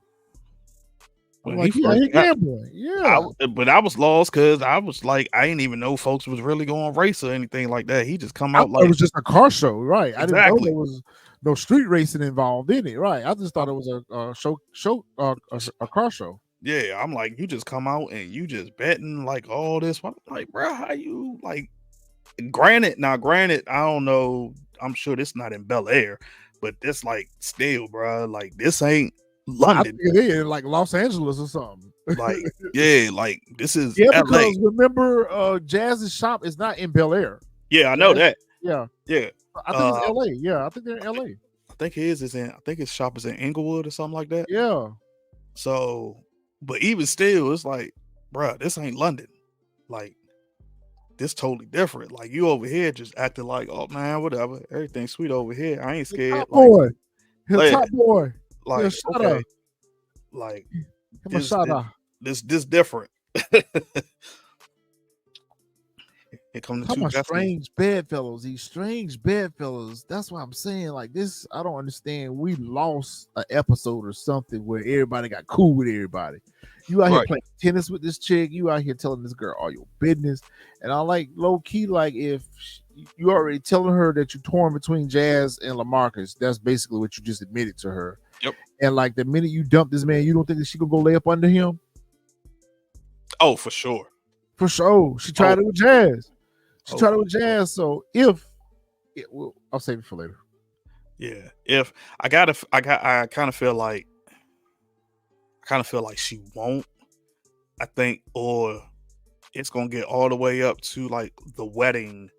I'm when like, he yeah, first he got, gambling. Yeah. but I was lost because I was like, I didn't even know folks was really going race or anything like that. He just come I out thought it like was just a car show, right? I didn't know exactly. there was no street racing involved in it, right? I just thought it was a car show. Yeah, I'm like, you just come out and you just betting like all this. I'm like, bro, how you like? Granted, I don't know. I'm sure this not in Bel-Air, but this like still, bro. Like this ain't I London. think it is like Los Angeles or something. Like yeah, like this is Yeah, LA. because remember, Jazz's shop is not in Bel-Air. Yeah, I know that. Yeah, Yeah, I think it's LA. Yeah, I think they're in LA. I think his is in. I think his shop is in Inglewood or something like that. Yeah. So, but even still, it's like, bro, this ain't London. Like, this totally different. Like, you over here just acting like, oh man, whatever, everything's sweet over here. I ain't scared. Top boy. He's a like, top boy. like okay, like this different. Here come the two strange bedfellows. These strange bedfellows. That's what I'm saying. Like this, I don't understand. We lost an episode or something where everybody got cool with everybody. You out here playing tennis with this chick. You out here telling this girl all your business. And I like low key, like if you already telling her that you're torn between Jazz and Lamarcus, that's basically what you just admitted to her. Yep. And like the minute you dump this man, you don't think that she gonna go lay up under him? Oh, for sure. For sure. She tried it with Jazz. She tried it with Jazz. So I'll save it for later. Yeah. If I kind of feel like she won't. I think, or it's gonna get all the way up to like the wedding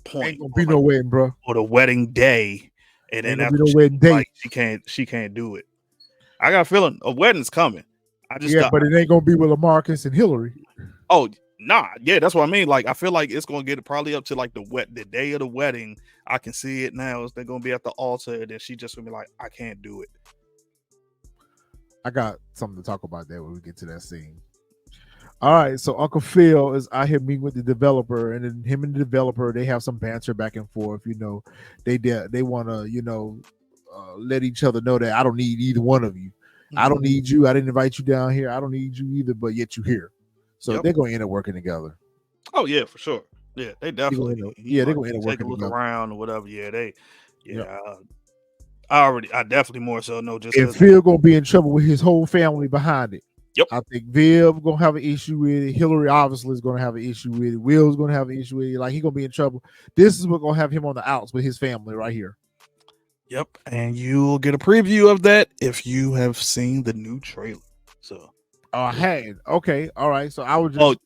point. Ain't gonna be no wedding, bro. Or the wedding day, and then after she can't do it. I got a feeling a wedding's coming. But it ain't gonna be with Lamarcus and Hillary. Oh nah, yeah, that's what I mean. Like I feel like it's gonna get probably up to like the day of the wedding. I can see it now. They're gonna be at the altar, and then she just gonna be like, I can't do it. I got something to talk about there when we get to that scene. All right, so Uncle Phil is out here meeting with the developer, and then him and the developer, they have some banter back and forth. You know, they want to, let each other know that I don't need either one of you. Mm-hmm. I don't need you. I didn't invite you down here. I don't need you either, but yet you here. So they're going to end up working together. Oh yeah, for sure. Yeah, they definitely. They're going to end up working together. Look around or whatever. Yeah, I definitely more so know just. And Phil gonna be in trouble with his whole family behind it. Yep. I think Viv gonna have an issue with it. Hillary obviously is gonna have an issue with it. Will's gonna have an issue with it. Like he's gonna be in trouble. This is what's gonna have him on the outs with his family right here. Yep. And you'll get a preview of that if you have seen the new trailer. So I had. Okay. All right. So I was just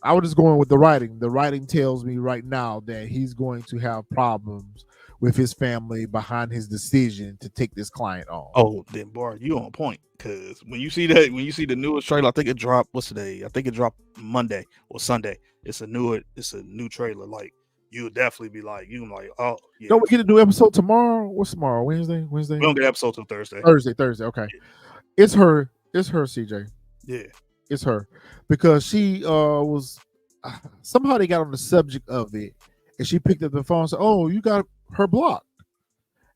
I was just going with the writing. The writing tells me right now that he's going to have problems with his family behind his decision to take this client on. Oh, then Bar, you on point. Cause when you see the newest trailer, I think it dropped. What's today? I think it dropped Monday or Sunday. It's a new trailer. Like you'll definitely be like, oh yeah. Don't we get a new episode tomorrow? What's tomorrow? Wednesday? We don't get an episode till Thursday. Thursday. Okay. Yeah. It's her, CJ. Yeah. It's her. Because she was somehow they got on the subject of it, and she picked up the phone and said, "Oh, you got her blocked."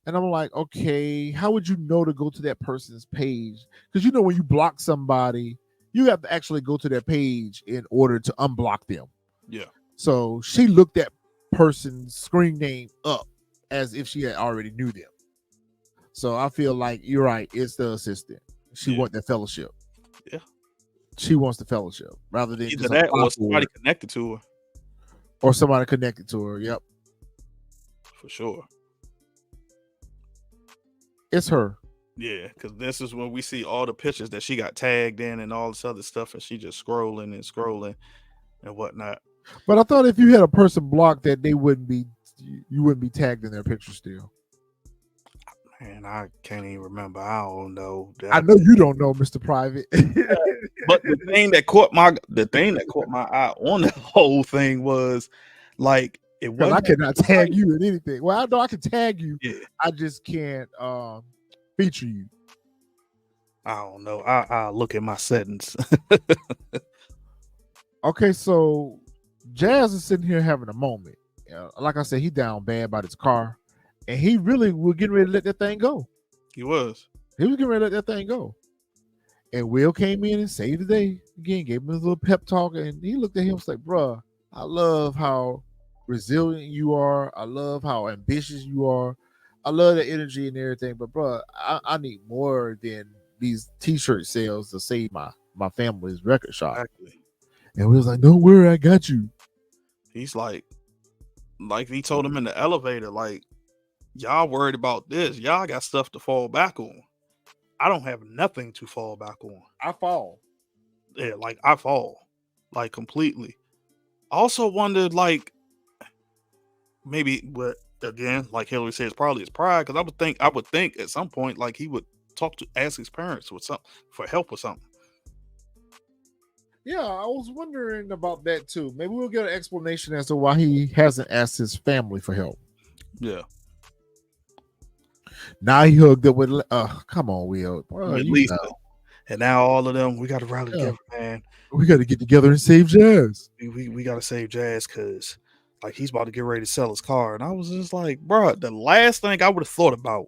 And I'm like, okay, how would you know to go to that person's page? Because when you block somebody, you have to actually go to their page in order to unblock them. Yeah. So she looked that person's screen name up as if she had already knew them. So I feel like you're right. It's the assistant. She wants the fellowship. Yeah. She wants the fellowship rather than either that or somebody connected to her. Or somebody connected to her. Yep. For sure. It's her. Yeah, because this is when we see all the pictures that she got tagged in and all this other stuff, and she just scrolling and whatnot. But I thought if you had a person blocked, that you wouldn't be tagged in their picture still. Man, I can't even remember. I don't know. I know you don't know, Mr. Private. But the thing that caught my eye on the whole thing was like it was. I cannot tag you in anything. Well, I know I can tag you. Yeah. I just can't feature you. I don't know. I'll look at my settings. Okay, so Jazz is sitting here having a moment. Like I said, he down bad about his car, and he really was getting ready to let that thing go. He was getting ready to let that thing go. And Will came in and saved the day again, gave him a little pep talk, and he looked at him and was like, bruh, I love how resilient you are. I love how ambitious you are. I love the energy and everything, but bruh, I need more than these t-shirt sales to save my family's record shop. Exactly. And we was like, don't worry, I got you. He's like he told him in the elevator, like, y'all worried about this. Y'all got stuff to fall back on. I don't have nothing to fall back on. I fall. Yeah, like I fall. Like completely. I also wondered, like, maybe, but again, like Hillary says, probably his pride, because I would think at some point, like, he would ask his parents for help or something. Yeah, I was wondering about that too. Maybe we'll get an explanation as to why he hasn't asked his family for help. Yeah. Now he hooked up with come on, Will. At least, and now all of them, we got to rally together, man. We got to get together and save Jazz. We got to save Jazz because, like, he's about to get ready to sell his car. And I was just like, bro, the last thing I would have thought about.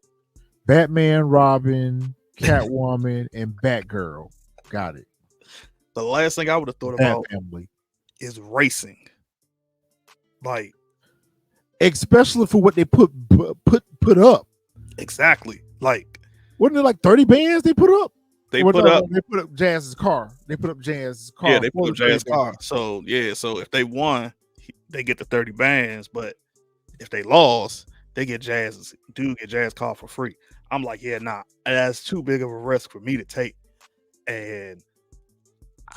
Batman, Robin, Catwoman, and Batgirl. Got it. The last thing I would have thought about is racing. Like, especially for what they put up. Exactly. Like, wasn't it like 30 bands they put up? They put up Jazz's car. They put up Jazz's car. Yeah, they put up Jazz's car. So yeah, so if they won, they get the 30 bands. But if they lost, they get Jazz's car for free. I'm like, yeah, nah, that's too big of a risk for me to take. And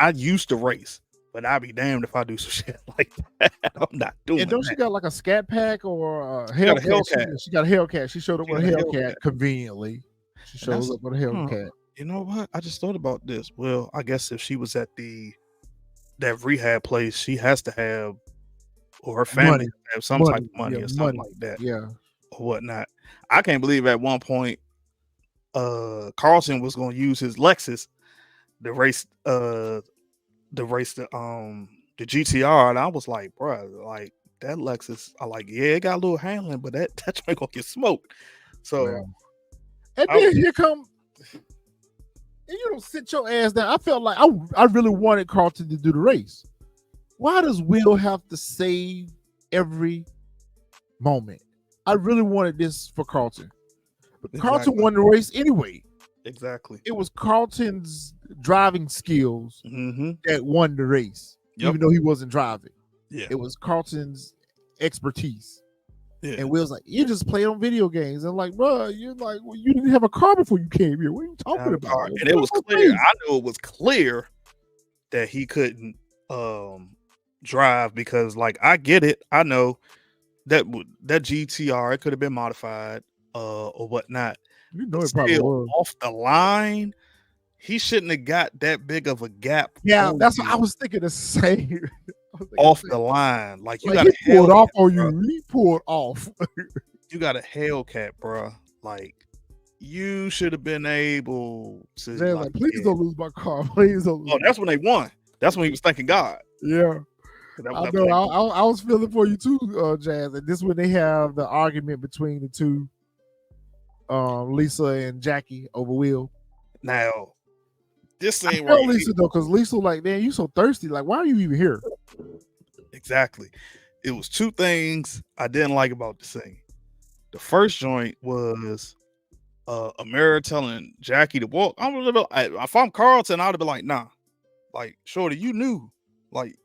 I used to race, but I'd be damned if I do some shit like that. I'm not doing it. And don't she got like a scat pack or a Hellcat? She got a Hellcat. She showed up with a Hellcat conveniently. She shows up with a Hellcat. You know what? I just thought about this. Well, I guess if she was at that rehab place, she has to have, or her family have some type of money or something like that. Yeah. Or whatnot. I can't believe at one point Carlton was gonna use his Lexus to race the GTR, and I was like, bro, like that Lexus, I like, yeah, it got a little handling, but that ain't gonna get smoked. So and then here come, and you don't sit your ass down. I felt like I really wanted Carlton to do the race. Why does Will have to save every moment? I really wanted this for Carlton. But Carlton won the race anyway. Exactly. It was Carlton's driving skills that won the race, even though he wasn't driving. Yeah. It was Carlton's expertise. Yeah. And Will's like, you just play on video games. And like, bro, you're like, well, you didn't have a car before you came here. What are you talking about? And it was clear. I knew it was clear that he couldn't drive because, like, I get it. I know that GTR, it could have been modified or whatnot. You know, it probably was off the line. He shouldn't have got that big of a gap. Yeah, that's what I was thinking the same. Off the line, like you got he pulled off on you. He pulled off. You got a Hellcat, bro. Like you should have been able to. Like, please don't lose my car. Please don't. Oh, that's when they won. That's when he was thanking God. Yeah. I know. I was feeling for you too, Jazz. And this is when they have the argument between the two, Lisa and Jackie over Will. Now, this ain't right. Lisa though, because Lisa like, man, you so thirsty. Like, why are you even here? Exactly. It was two things I didn't like about the scene. The first joint was Amira telling Jackie to walk. If I'm Carlton, I'd have been like, nah, like, shorty, you knew, like,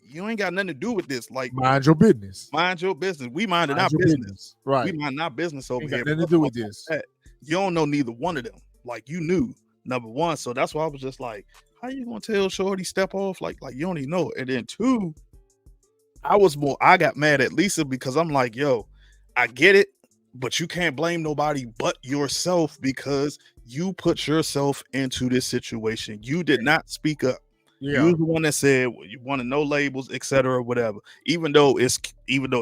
you ain't got nothing to do with this. Like, mind your business. Mind your business. We minded our business. Right. We mind our business over here. Nothing to do with this. You don't know neither one of them. Like, you knew, number one. So that's why I was just like, how you gonna tell shorty step off? Like you don't even know. And then two, I got mad at Lisa because I'm like, yo, I get it, but you can't blame nobody but yourself because you put yourself into this situation. You did not speak up. Yeah. You're the one that said you want to know labels, etc., whatever. Even though it's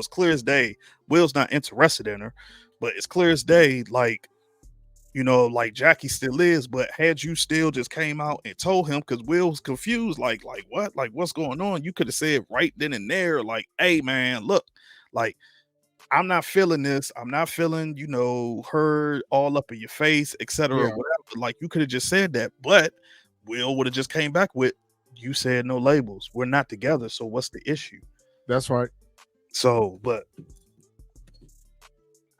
clear as day, Will's not interested in her, but it's clear as day, like, you know, like Jackie still is. But had you still just came out and told him, because Will was confused, like what, like what's going on? You could have said right then and there, like, hey man, look, like, I'm not feeling this. I'm not feeling, you know, her all up in your face, etc. Yeah. Whatever. Like, you could have just said that, but Will would have just came back with, you said no labels. We're not together. So what's the issue? That's right. So, but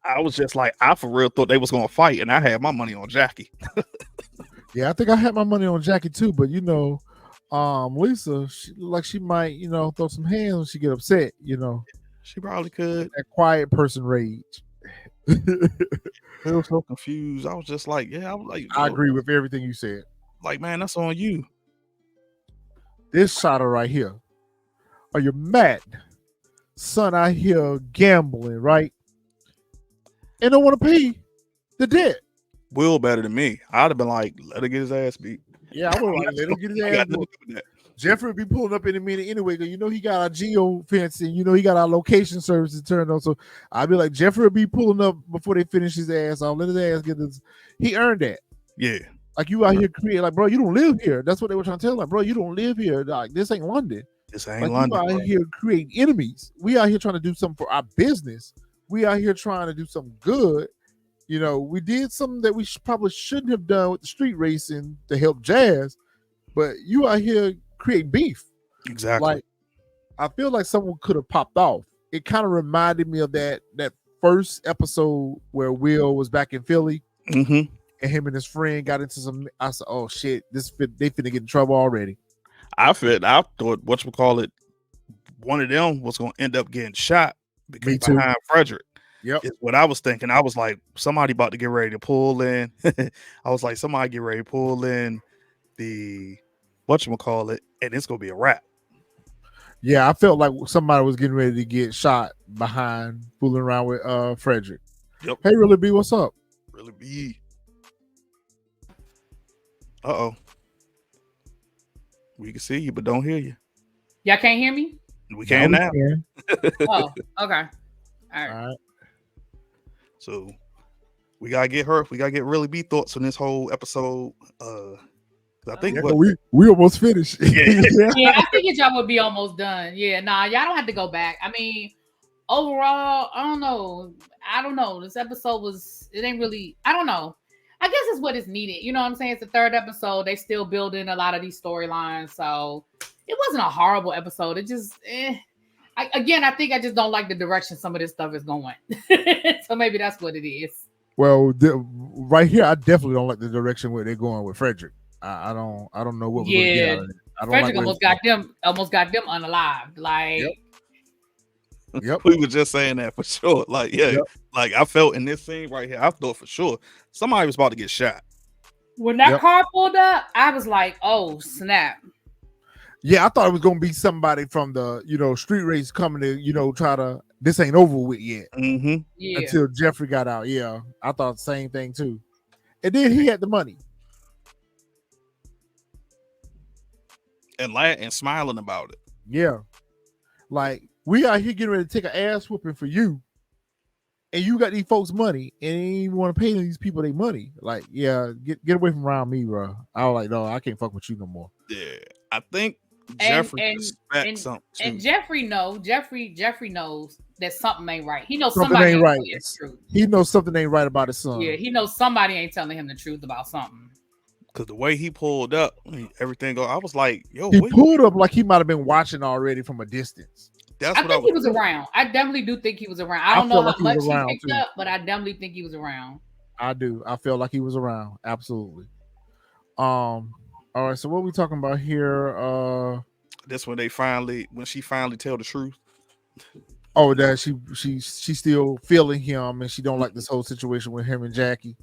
I was just like, I for real thought they was gonna fight, and I had my money on Jackie. Yeah, I think I had my money on Jackie too, but Lisa, she might, throw some hands when she get upset, She probably could. That quiet person rage. I was so confused. I was just like, yeah, I was like, I agree with everything you said. Like, man, that's on you. This shot right here. Are you mad? Son out here gambling, right? And don't want to pay the debt. Will better than me. I'd have been like, let her get his ass beat. Yeah, I would have let him get his ass beat. Jeffrey would be pulling up in a minute anyway, because he got our geo fencing, he got our location services turned on. So I'd be like, Jeffrey would be pulling up before they finish his ass off. Let his ass get this. He earned that. Yeah. Like, you out here creating, like, bro, you don't live here. That's what they were trying to tell him. Like, bro, you don't live here. Like, this ain't London. This ain't London. You out here creating enemies. We out here trying to do something for our business. We out here trying to do something good. We did something that we probably shouldn't have done with the street racing to help Jazz, but you out here create beef. Exactly. Like, I feel like someone could have popped off. It kind of reminded me of that first episode where Will was back in Philly, and him and his friend got into some. I said, "Oh shit, they finna get in trouble already." I thought one of them was gonna end up getting shot because behind Frederick. Yep, is what I was thinking. I was like, somebody about to get ready to pull in. I was like, somebody get ready to pull in the whatchamacallit, and it's gonna be a wrap. Yeah, I felt like somebody was getting ready to get shot behind fooling around with Frederick. Yep. Hey, Really B, what's up? Really B. Uh-oh. We can see you, but don't hear you. Y'all can't hear me? We can now. Oh, okay. All right. So we gotta get her. We gotta get Really B thoughts on this whole episode. I think we almost finished. Yeah, I figured y'all would be almost done. Yeah, nah, y'all don't have to go back. I mean, overall, I don't know. This episode it ain't really, I don't know. I guess it's what is needed. You know what I'm saying? It's the third episode. They still building a lot of these storylines. So it wasn't a horrible episode. It just, I think I just don't like the direction some of this stuff is going. So maybe that's what it is. Well, right here, I definitely don't like the direction where they're going with Frederick. I don't know what we're gonna get out of it. Frederick almost got them unalived. Like, yep. We were just saying that for sure. Like, yeah, like I felt in this scene right here, I thought for sure somebody was about to get shot. When that car pulled up, I was like, oh snap. Yeah, I thought it was gonna be somebody from the street race coming to try to. This ain't over with yet. Yeah. Until Jeffrey got out. Yeah, I thought the same thing too. And then he had the money. And smiling about it. Yeah. Like, we out here getting ready to take an ass whooping for you. And you got these folks money and you ain't even want to pay these people their money. Like, yeah, get away from around me, bro. I was like, no, I can't fuck with you no more. Yeah. I think Jeffrey expects something too. And Jeffrey knows that something ain't right. He knows something somebody ain't right. The truth. He knows something ain't right about his son. Yeah, he knows somebody ain't telling him the truth about something. Because the way he pulled up, everything I was like, yo, he pulled up like he might have been watching already from a distance. I think he was around. I definitely do think he was around. I don't know how much he picked up, but I definitely think he was around. I do. I feel like he was around. Absolutely. All right. So what are we talking about here? That's when she finally tell the truth. Oh, that she's still feeling him, and she don't like this whole situation with him and Jackie.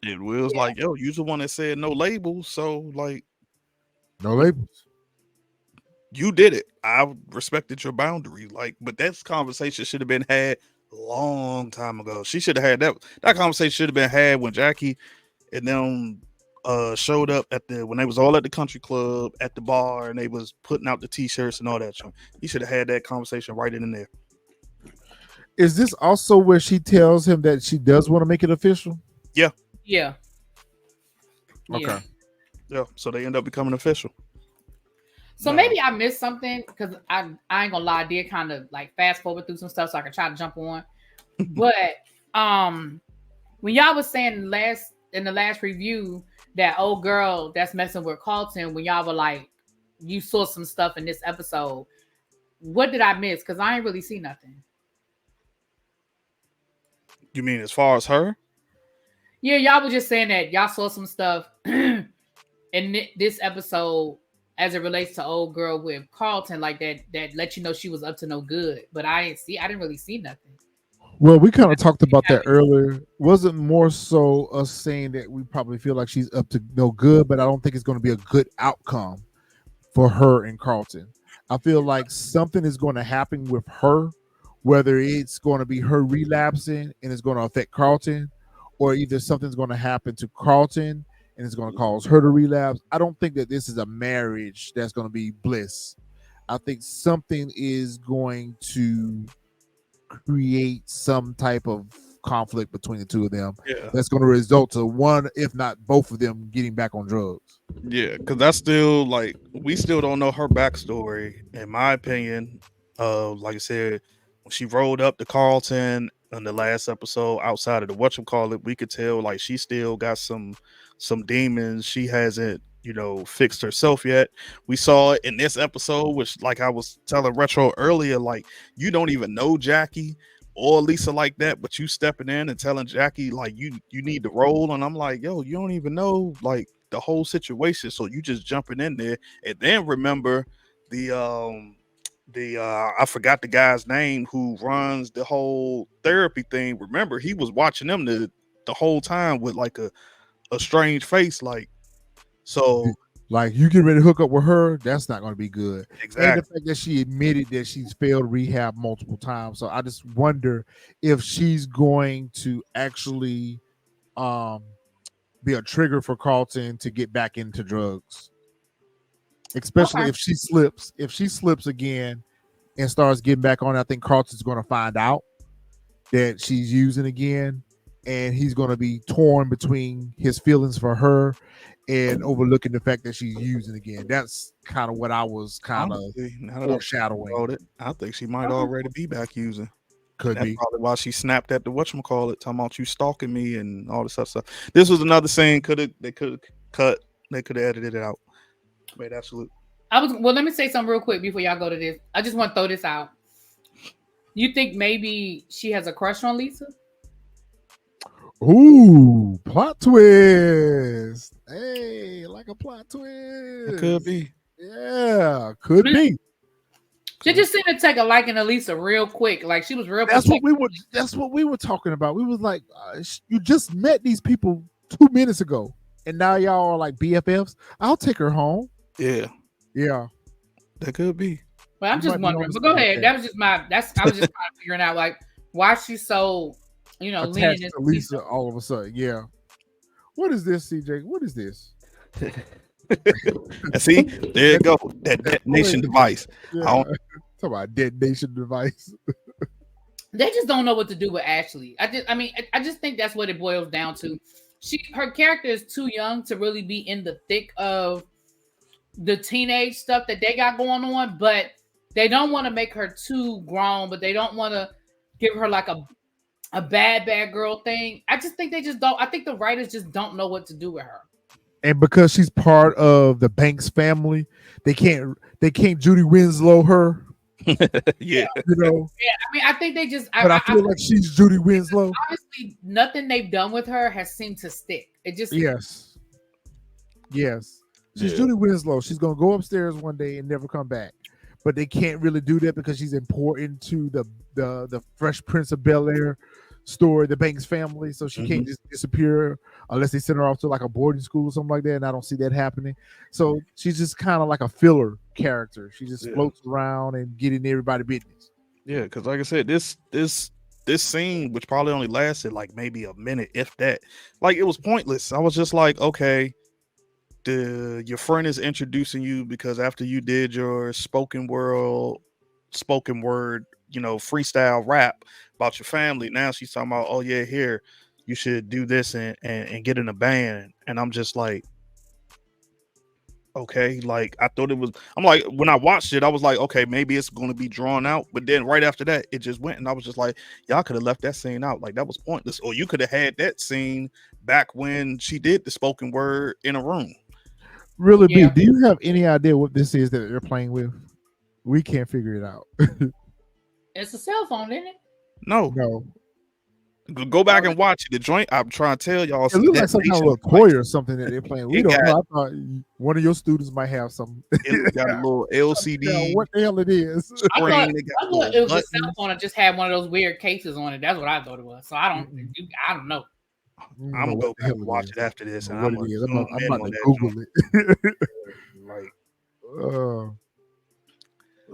And Will's like, yo, you're the one that said no labels, so like, no labels. You did it. I respected your boundary. Like, but that conversation should have been had a long time ago. She should have had that conversation should have been had when Jackie and them showed up when they was all at the country club at the bar and they was putting out the t-shirts and all that. He should have had that conversation right in there. Is this also where she tells him that she does want to make it official? Yeah. Yeah. Okay. Yeah. So they end up becoming official. So maybe I missed something because I ain't gonna lie, I did kind of like fast forward through some stuff so I could try to jump on. But when y'all was saying in the last review that old girl that's messing with Carlton when y'all were like, you saw some stuff in this episode. What did I miss? Because I ain't really see nothing. You mean as far as her? Yeah, y'all were just saying that y'all saw some stuff in this episode as it relates to old girl with Carlton, like that let you know she was up to no good. But I didn't really see nothing. Well, we kind of talked about that earlier. Wasn't more so us saying that we probably feel like she's up to no good, but I don't think it's going to be a good outcome for her and Carlton. I feel like something is going to happen with her, whether it's going to be her relapsing and it's going to affect Carlton, or either something's going to happen to Carlton and it's going to cause her to relapse. I don't think that this is a marriage that's going to be bliss. I think something is going to create some type of conflict between the two of them. Yeah. That's going to result to one, if not both of them, getting back on drugs. Yeah, because that's still like we still don't know her backstory, in my opinion. Like I said, when she rolled up to Carlton in the last episode, outside of the whatchamacallit, we could tell like she still got some demons. She hasn't, fixed herself yet. We saw it in this episode, which, like I was telling Retro earlier, like you don't even know Jackie or Lisa like that, but you stepping in and telling Jackie like you need to roll, and I'm like, yo, you don't even know like the whole situation, so you just jumping in there. And then remember the I forgot the guy's name who runs the whole therapy thing. Remember, he was watching them the whole time with like a strange face, like, so like you get ready to hook up with her, that's not going to be good. Exactly. And the fact that she admitted that she's failed rehab multiple times, so I just wonder if she's going to actually be a trigger for Carlton to get back into drugs, especially if she slips again and starts getting back on. I think Carlton's going to find out that she's using again, and he's going to be torn between his feelings for her and overlooking the fact that she's using again. That's kind of what I was kind of foreshadowing. I think she might already be back using. Could That's be probably why she snapped at the whatchamacallit, talking about you stalking me and all this other stuff. This was another scene they could have cut, they could have edited it out. Made absolute. Let me say something real quick before y'all go to this. I just want to throw this out. You think maybe she has a crush on Lisa? Ooh, plot twist. Hey, like a plot twist. It could be. Yeah, could be. She just seemed to take a liking to Lisa real quick. Like she was real. That's what we were talking about. We was like, you just met these people 2 minutes ago, and now y'all are like BFFs. I'll take her home. Yeah. That could be. Well, I'm just wondering. But go ahead. That was just I was just kind of figuring out like why she's so, attached leaning to into Lisa all of a sudden. Yeah. What is this, CJ? What is this? See, there you go. That detonation device. Yeah. Talk about detonation device. They just don't know what to do with Ashley. I just think that's what it boils down to. Her character is too young to really be in the thick of the teenage stuff that they got going on, but they don't want to make her too grown, but they don't want to give her like a bad girl thing. I just think they just don't. I think the writers just don't know what to do with her. And because she's part of the Banks family, they can't Judy Winslow her. Yeah. I think they just. But I feel like she's Judy Winslow. Honestly, nothing they've done with her has seemed to stick. It just. Yes. She's Judy Winslow. She's gonna go upstairs one day and never come back. But they can't really do that because she's important to the Fresh Prince of Bel-Air story, the Banks family. So she can't just disappear unless they send her off to like a boarding school or something like that. And I don't see that happening. So she's just kind of like a filler character. She just floats around and get in everybody's business. Yeah, because like I said, this scene, which probably only lasted like maybe a minute, if that, like it was pointless. I was just like, okay, your friend is introducing you because after you did your spoken word, freestyle rap about your family, now she's talking about, oh yeah, here you should do this and get in a band. And I'm just like, okay, like I thought it was. I'm like, when I watched it, I was like, okay, maybe it's going to be drawn out. But then right after that, it just went, and I was just like, y'all could have left that scene out. Like that was pointless. Or you could have had that scene back when she did the spoken word in a room. Really, B, Yeah. do you have any idea what this is that they're playing with? We can't figure it out. It's a cell phone, isn't it? No, No. go back and watch it. The joint, I'm trying to tell y'all. It looks like some kind of little toy or something that they're playing. We It don't got- know. I thought one of your students might have some. It got a little LCD Yeah, what the hell it is? I screen. thought, It got I thought little it was a buttons. cell phone that just had one of those weird cases on it. That's what I thought it was. So I don't know. I don't I'm know gonna go what the back hell and it watch is. it after this, and What I'm it is. gonna I'm zoom in about on to that Google joint. it. Like,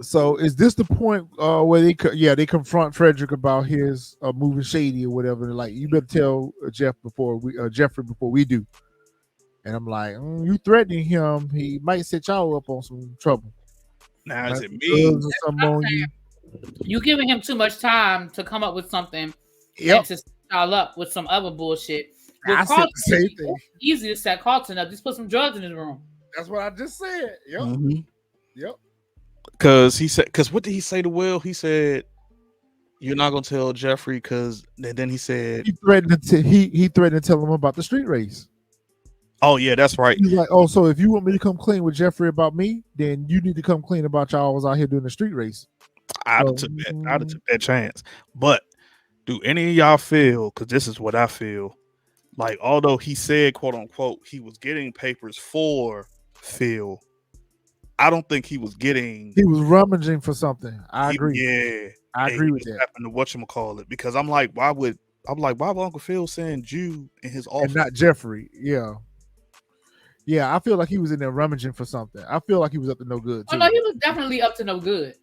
So is this the point where they confront Frederick about his moving shady or whatever? They're like, you better tell Jeffrey before we do. And I'm like, you threatening him, he might set y'all up on some trouble. now is it Drugs me? or something on you. You giving him too much time to come up with something Yep, and to set y'all up with some other bullshit. I With said Carlton, the same thing. it's easy to set Carlton up. Just put some drugs in his room. That's what I just said. Yep, Mhm. yep. Because what did he say to Will? He said, "You're not gonna tell Jeffrey," because then he said, He threatened to tell him about the street race. "Oh yeah, that's right." He's like, oh, so if you want me to come clean with Jeffrey about me, then you need to come clean about y'all was out here doing the street race. I'd have took that chance. But do any of y'all feel? Because this is what I feel. Like, although he said, "quote unquote," he was getting papers for Phil, I don't think he was getting. He was rummaging for something. I He- agree. Yeah, I and agree he with was that. happened to whatchamacallit, because I'm like, why would Uncle Phil send you in his office? And not Jeffrey. Yeah. Yeah, I feel like he was in there rummaging for something. I feel like he was up to no good Oh too. no, he was definitely up to no good.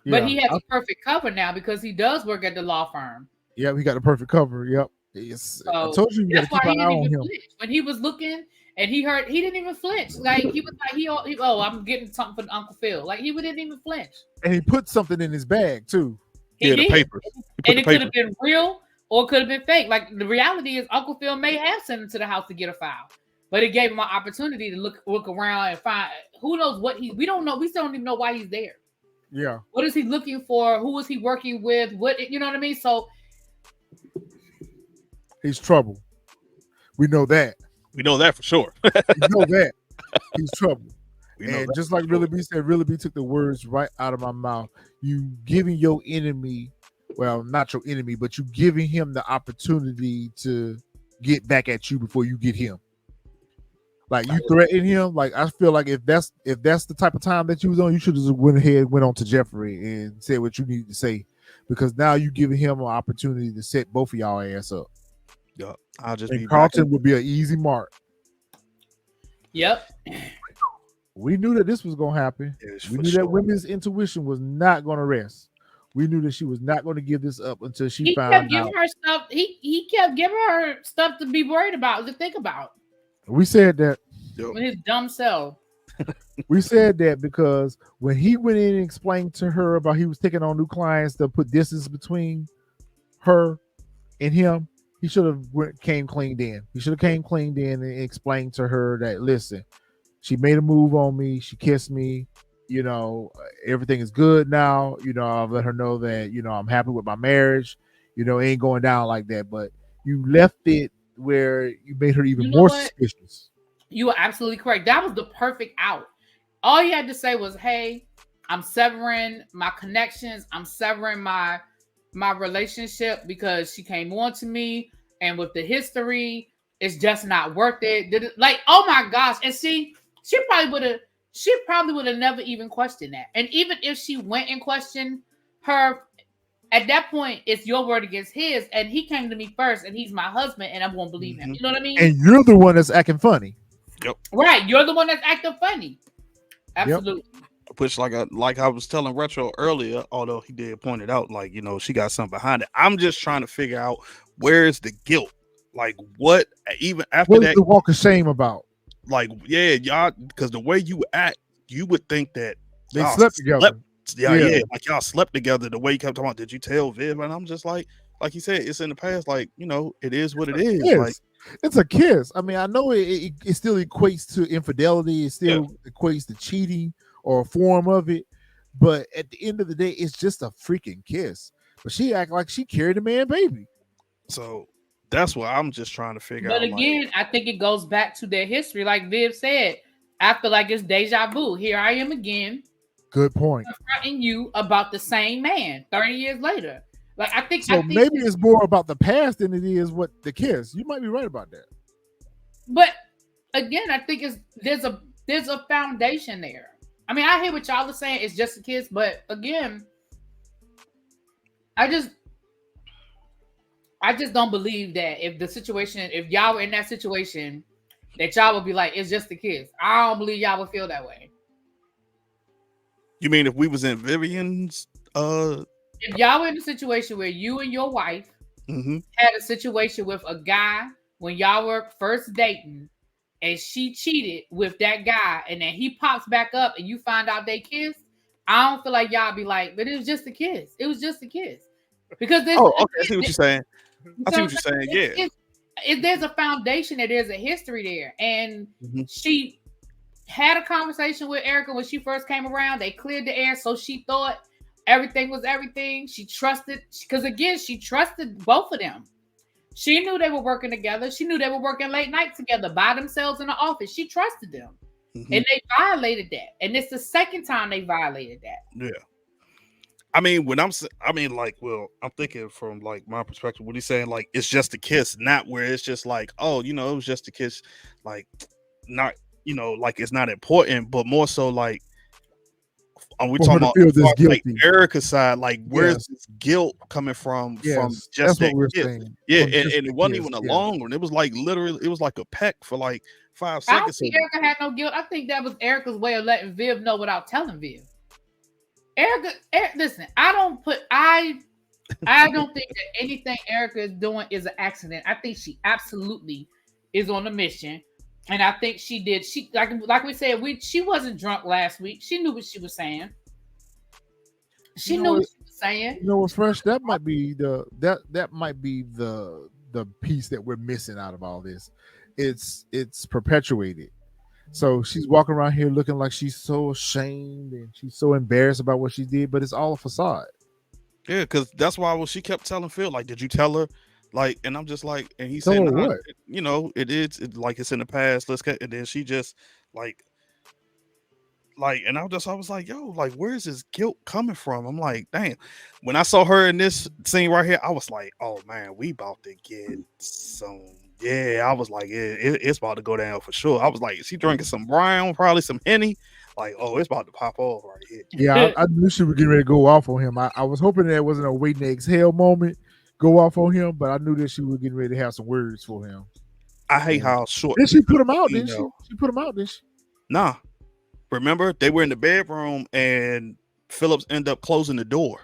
But Yeah. he has a perfect cover now because he does work at the law firm. Yeah, he got the perfect cover. Yep. Yes. I So told you you got to that's why keep he an eye didn't on even him. flinch when he was looking and he didn't even flinch. Like he was like oh, I'm getting something for Uncle Phil. Like he didn't even flinch. And he put something in his bag too. He Yeah, did. the papers. He put And the it could papers. have been real or it could have been fake. Like the reality is Uncle Phil may have sent him to the house to get a file. But it gave him an opportunity to look around and find who knows what we don't know. We still don't even know why he's there. Yeah. What is he looking for? Who is he working with? What, you know what I mean? So He's trouble. We know that. We know that for sure. We know that. He's trouble. We know And that just for like sure. Really B said, Really B took the words right out of my mouth. You giving your enemy, well, not your enemy, but you giving him the opportunity to get back at you before you get him. Like you threaten him. Like I feel like if that's the type of time that you was on, you should have just went on to Jeffrey and said what you needed to say, because now you giving him an opportunity to set both of y'all ass up. Yeah, I'll just And be Carlton would be an easy mark. yep. We knew that this was gonna happen. We knew that women's intuition was not gonna rest. We knew that she was not going to give this up until she He found kept out. giving her stuff. He kept giving her stuff to be worried about, to think about. We said that. With his dumb self. We said that because when he went in and explained to her about he was taking on new clients to put distance between her and him, he should have came clean then. He should have came clean then and explained to her that, listen, she made a move on me. She kissed me. You know, everything is good now. You know, I've let her know that, you know, I'm happy with my marriage. You know, it ain't going down like that. But you left it where you made her even more suspicious. You are absolutely correct. That was the perfect out. All you had to say was, hey, I'm severing my connections. I'm severing my relationship because she came on to me. And with the history, it's just not worth it. Like, oh my gosh. And see, she probably would have never even questioned that. And even if she went and questioned her, at that point, it's your word against his. And he came to me first, and he's my husband, and I won't believe him. You know what I mean? And you're the one that's acting funny. Yep. Right. You're the one that's acting funny. Absolutely. Yep. Which, like I was telling Retro earlier, although he did point it out, like, you know, she got something behind it. I'm just trying to figure out where is the guilt? Like, what, even after what that, is the walk of shame about? Like, yeah, y'all, because the way you act, you would think that they slept together. Yeah, like y'all slept together. The way you kept talking about, did you tell Viv? And I'm just like you said, it's in the past. Like, you know, it is what it is. Yes. Like, It's a kiss. I mean, I know it still equates to infidelity. It still equates to cheating or a form of it. But at the end of the day, it's just a freaking kiss. But she act like she carried a man baby. So that's what I'm just trying to figure out. But again, I think it goes back to their history. Like Viv said, I feel like it's deja vu. Here I am again. Good point. Confronting you about the same man 30 years later. Like I think maybe it's more about the past than it is what the kiss. You might be right about that. But again, I think there's a foundation there. I mean, I hear what y'all are saying. It's just a kiss, but again, I just don't believe that if y'all were in that situation, that y'all would be like, it's just a kiss. I don't believe y'all would feel that way. You mean if we was in Vivian's if y'all were in a situation where you and your wife had a situation with a guy when y'all were first dating and she cheated with that guy and then he pops back up and you find out they kissed, I don't feel like y'all be like, but it was just a kiss. It was just a kiss. Because I see what you're saying. I see what you're saying. Yeah. There's a foundation there. There's a history there. And she had a conversation with Erica when she first came around. They cleared the air. So she thought everything was everything. She trusted, because again, she trusted both of them. She knew they were working together. She knew they were working late nights together by themselves in the office. She trusted them. And they violated that. And it's the second time they violated that. Yeah. I mean, I'm thinking from like my perspective, what he's saying, like, it's just a kiss, not where it's just like, oh, it was just a kiss, like, not, like it's not important, but more so like, we're talking about like Erica's side, like, where's this guilt coming from just that kiss? Saying. Yeah, and it wasn't even a long one. It was like literally, it was like a peck for like 5 seconds. I don't think Erica had no guilt. I think that was Erica's way of letting Viv know without telling Viv. Erica, listen, I don't think that anything Erica is doing is an accident. I think she absolutely is on a mission. And I think she did. She like we said, she wasn't drunk last week. She knew what she was saying. She knew what she was saying. You know what's fresh? That might be the piece that we're missing out of all this. It's perpetuated. So she's walking around here looking like she's so ashamed and she's so embarrassed about what she did, but it's all a facade. Yeah, because that's why she kept telling Phil, like, did you tell her? Like, and I'm just like, and he said, nah, it is like it's in the past. Let's get, and then she just like, and I was like, yo, like, where's this guilt coming from? I'm like, damn. When I saw her in this scene right here, I was like, oh man, we about to get some. Yeah, I was like, it's about to go down for sure. I was like, is she drinking some brown, probably some Henny? Like, oh, it's about to pop off right here. Yeah, I knew she was getting ready to go off on him. I was hoping that wasn't a waiting to exhale moment, go off on him, but I knew that she was getting ready to have some words for him. I hate how short. Did she put him out? Didn't she? She put him out, didn't she? Nah. Remember, they were in the bedroom and Phillips ended up closing the door.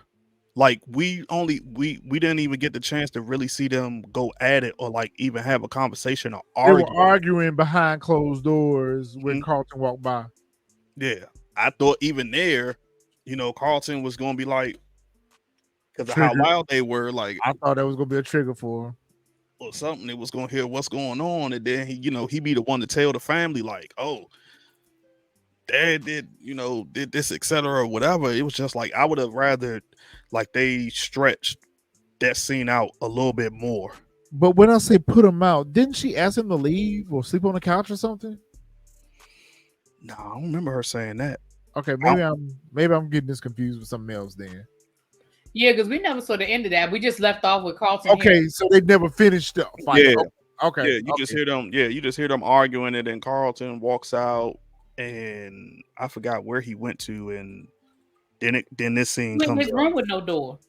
Like we didn't even get the chance to really see them go at it or like even have a conversation or argue. They were arguing behind closed doors when Carlton walked by. Yeah, I thought even there, Carlton was gonna be like, because of how loud they were. Like I thought that was gonna be a trigger for him or something. It was gonna hear what's going on, and then he be the one to tell the family like, oh, Dad did this, etc. or whatever. It was just like I would have rather like they stretched that scene out a little bit more. But when I say put him out, didn't she ask him to leave or sleep on the couch or something? No, I don't remember her saying that. Okay, maybe I'm getting this confused with something else then. Yeah, because we never saw the end of that. We just left off with Carlton. Okay, so they never finished the fight. Yeah. Okay. Yeah, you just hear them. Yeah, you just hear them arguing, and then Carlton walks out, and I forgot where he went to, and then this scene comes. In his room with no door.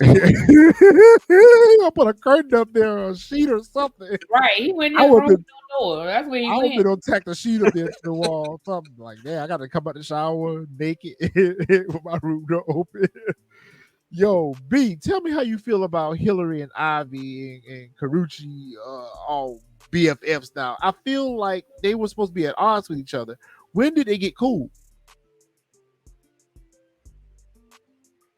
I put a curtain up there or a sheet or something. Right, he went in his room with no door. That's where he went. I would have tacked a sheet up there to the wall, something like that. I got to come out the shower naked with my room door open. Yo, B, tell me how you feel about Hillary and Ivy and Carucci all BFFs now. I feel like they were supposed to be at odds with each other. When did they get cool?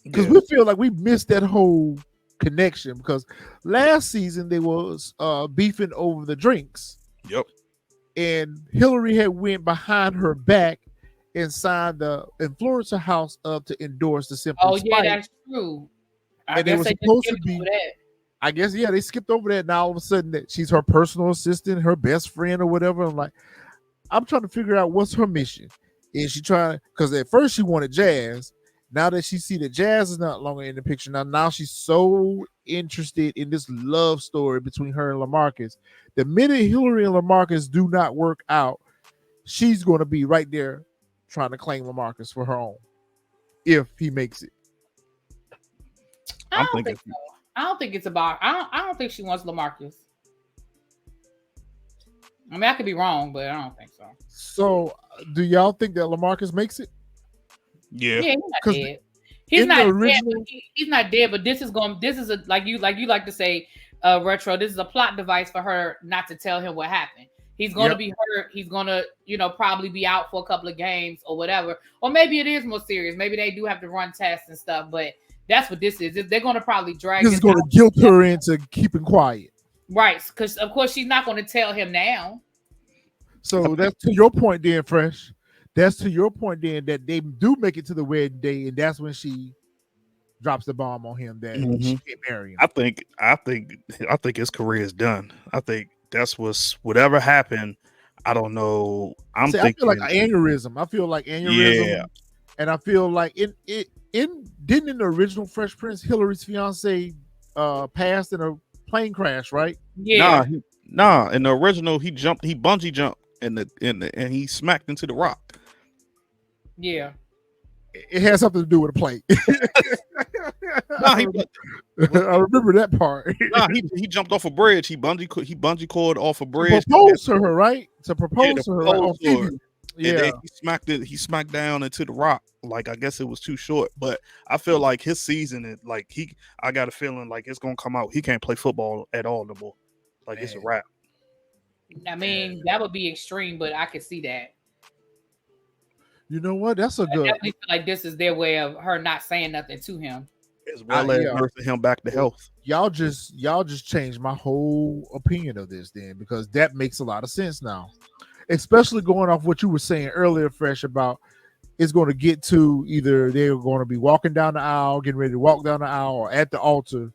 Because we feel like we missed that whole connection because last season they was beefing over the drinks. Yep. And Hillary had went behind her back and signed the influencer house up to endorse the Simply Oh yeah, Spike. that's true. I And they guess were they supposed just to skipped be. over that. I guess they skipped over that. Now all of a sudden that she's her personal assistant, her best friend, or whatever. I'm like, I'm trying to figure out what's her mission. Is she trying? Because at first she wanted Jazz. Now that she see that Jazz is not longer in the picture, now she's so interested in this love story between her and Lamarcus. The minute Hillary and Lamarcus do not work out, she's going to be right there trying to claim Lamarcus for her own if he makes it. I don't think so. I don't think it's about. I don't think she wants Lamarcus. I mean, I could be wrong, but I don't think so. So, do y'all think that Lamarcus makes it? Yeah, he's not dead. He's not original... dead. He's not dead. But this is a like you like to say, retro. This is a plot device for her not to tell him what happened. He's going to be hurt. He's going to, probably be out for a couple of games or whatever. Or maybe it is more serious. Maybe they do have to run tests and stuff. But that's what this is. They're going to probably drag. This is going to guilt her into keeping quiet. Right. Because, of course, she's not going to tell him now. So that's to your point then, Fresh. That's to your point then that they do make it to the wedding day, and that's when she drops the bomb on him that she can't marry him. I think his career is done. I think that's whatever happened. I don't know. I feel like an aneurysm. I feel like aneurysm. Yeah. And I feel like in the original Fresh Prince, Hillary's fiance passed in a plane crash, right? Yeah. Nah. In the original, he bungee jumped and he smacked into the rock. Yeah. It has something to do with a plane. I remember that part. He jumped off a bridge. He bungee cord off a bridge. To propose to her, right? To propose to her. Right? Yeah. He smacked down into the rock. Like, I guess it was too short. But I feel like his season, I got a feeling like it's gonna come out. He can't play football at all no more. Like, it's a wrap. I mean, that would be extreme, but I could see that. You know what? That's a good. I definitely feel like this is their way of her not saying nothing to him, as well as nursing him back to health. Y'all just changed my whole opinion of this then, because that makes a lot of sense now, especially going off what you were saying earlier, Fresh, about it's going to get to either they're going to be walking down the aisle, getting ready to walk down the aisle, or at the altar,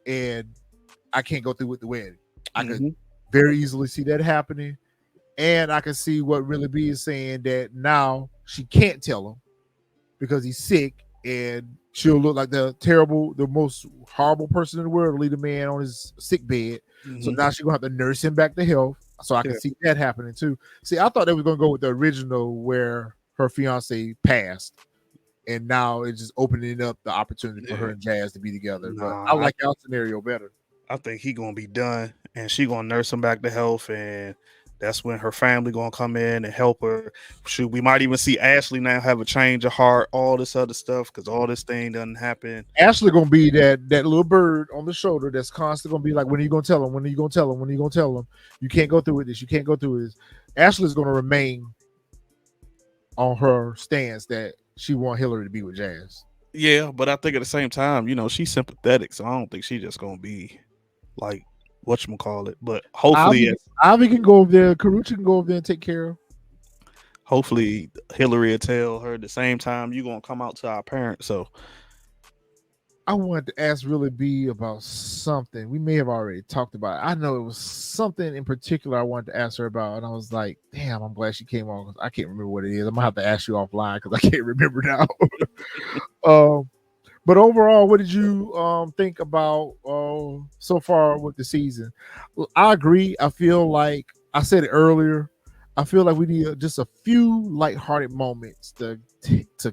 and I can't go through with the wedding. I could very easily see that happening. And I can see what Really B is saying, that now she can't tell him because he's sick, and she'll look like the most horrible person in the world to leave a man on his sick bed. So now she's going to have to nurse him back to health. So I can see that happening too. See, I thought they were going to go with the original where her fiance passed, and now it's just opening up the opportunity for her and Jazz to be together. But I like y'all scenario better. I think he's going to be done, and she's going to nurse him back to health, and that's when her family gonna come in and help her. Shoot, we might even see Ashley now have a change of heart, all this other stuff, because all this thing doesn't happen. Ashley gonna be that little bird on the shoulder that's constantly gonna be like, when are you gonna tell him? When are you gonna tell him? When are you gonna tell him? You can't go through with this. You can't go through with this. Ashley's gonna remain on her stance that she want Hillary to be with Jazz. Yeah, but I think at the same time, she's sympathetic, so I don't think she's just gonna be like, whatchamacallit, but hopefully Avi can go over there, Karuchi can go over there and take care of. Hopefully Hillary will tell her at the same time, you're gonna come out to our parents. So I wanted to ask Really B about something. We may have already talked about it. I know it was something in particular I wanted to ask her about, and I was like, damn, I'm glad she came on, because I can't remember what it is. I'm gonna have to ask you offline because I can't remember now. But overall, what did you think about so far with the season? I agree. I feel like I said it earlier. I feel like we need just a few lighthearted moments to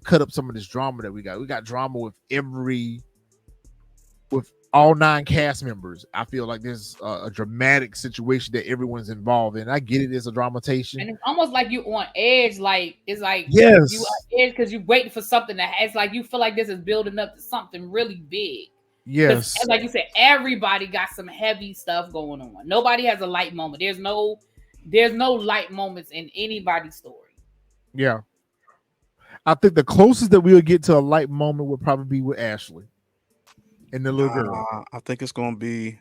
cut up some of this drama that we got. We got drama with all 9 cast members. I feel like there's a dramatic situation that everyone's involved in. I get it, it's a dramatization, and it's almost like you on edge. Like it's like yes, you on edge because you're waiting for something that has, like, you feel like this is building up to something really big. Yes, like you said, everybody got some heavy stuff going on. Nobody has a light moment. There's no light moments in anybody's story. Yeah, I think the closest that we'll get to a light moment would probably be with Ashley. and the little girl? I think it's gonna be.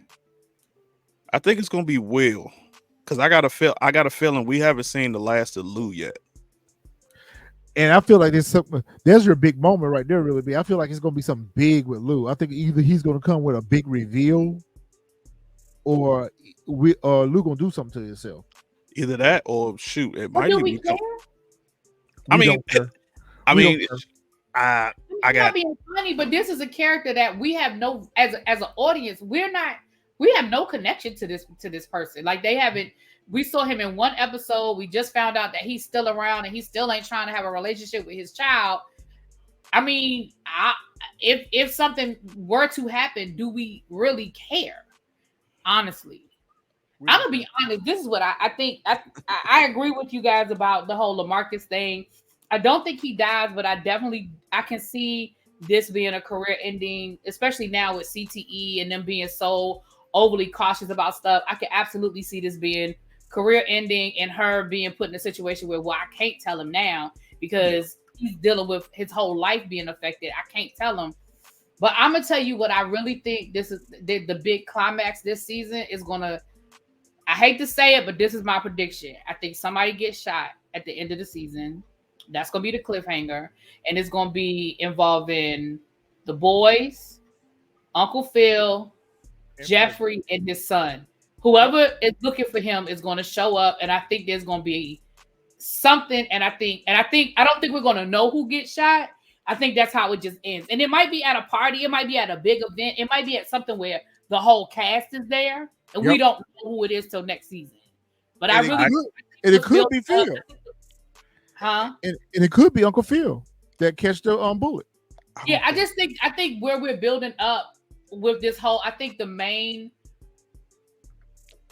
I think it's gonna be Will, because I got a feeling we haven't seen the last of Lou yet. And I feel like there's your big moment right there, really big. I feel like it's gonna be something big with Lou. I think either he's gonna come with a big reveal, or Lou gonna do something to himself. Either that or shoot, it But might do be. we care? I mean, don't care. I We mean, don't care. I I'm got not being funny, but this is a character that we have no as an audience. We have no connection to this person. Like they haven't. We saw him in one episode. We just found out that he's still around and he still ain't trying to have a relationship with his child. I mean, if something were to happen, do we really care? Honestly, I'm gonna be honest. This is what I think. I agree with you guys about the whole Lamarcus thing. I don't think he dies, but I can see this being a career ending, especially now with CTE and them being so overly cautious about stuff. I can absolutely see this being career ending and her being put in a situation where, well, I can't tell him now because he's dealing with his whole life being affected. I can't tell him. But I'm gonna tell you what I really think this is the big climax this season is gonna. I hate to say it, but this is my prediction. I think somebody gets shot at the end of the season. That's gonna be the cliffhanger, and it's gonna be involving the boys, Uncle Phil, Jeffrey, and his son. Whoever is looking for him is going to show up, and I think there's going to be something. And I don't think we're going to know who gets shot. I think that's how it just ends. And it might be at a party, it might be at a big event, it might be at something where the whole cast is there, and we don't know who it is till next season. But it could be Phil. Huh? And it could be Uncle Phil that catch the bullet. Yeah, I think where we're building up with this whole, I think the main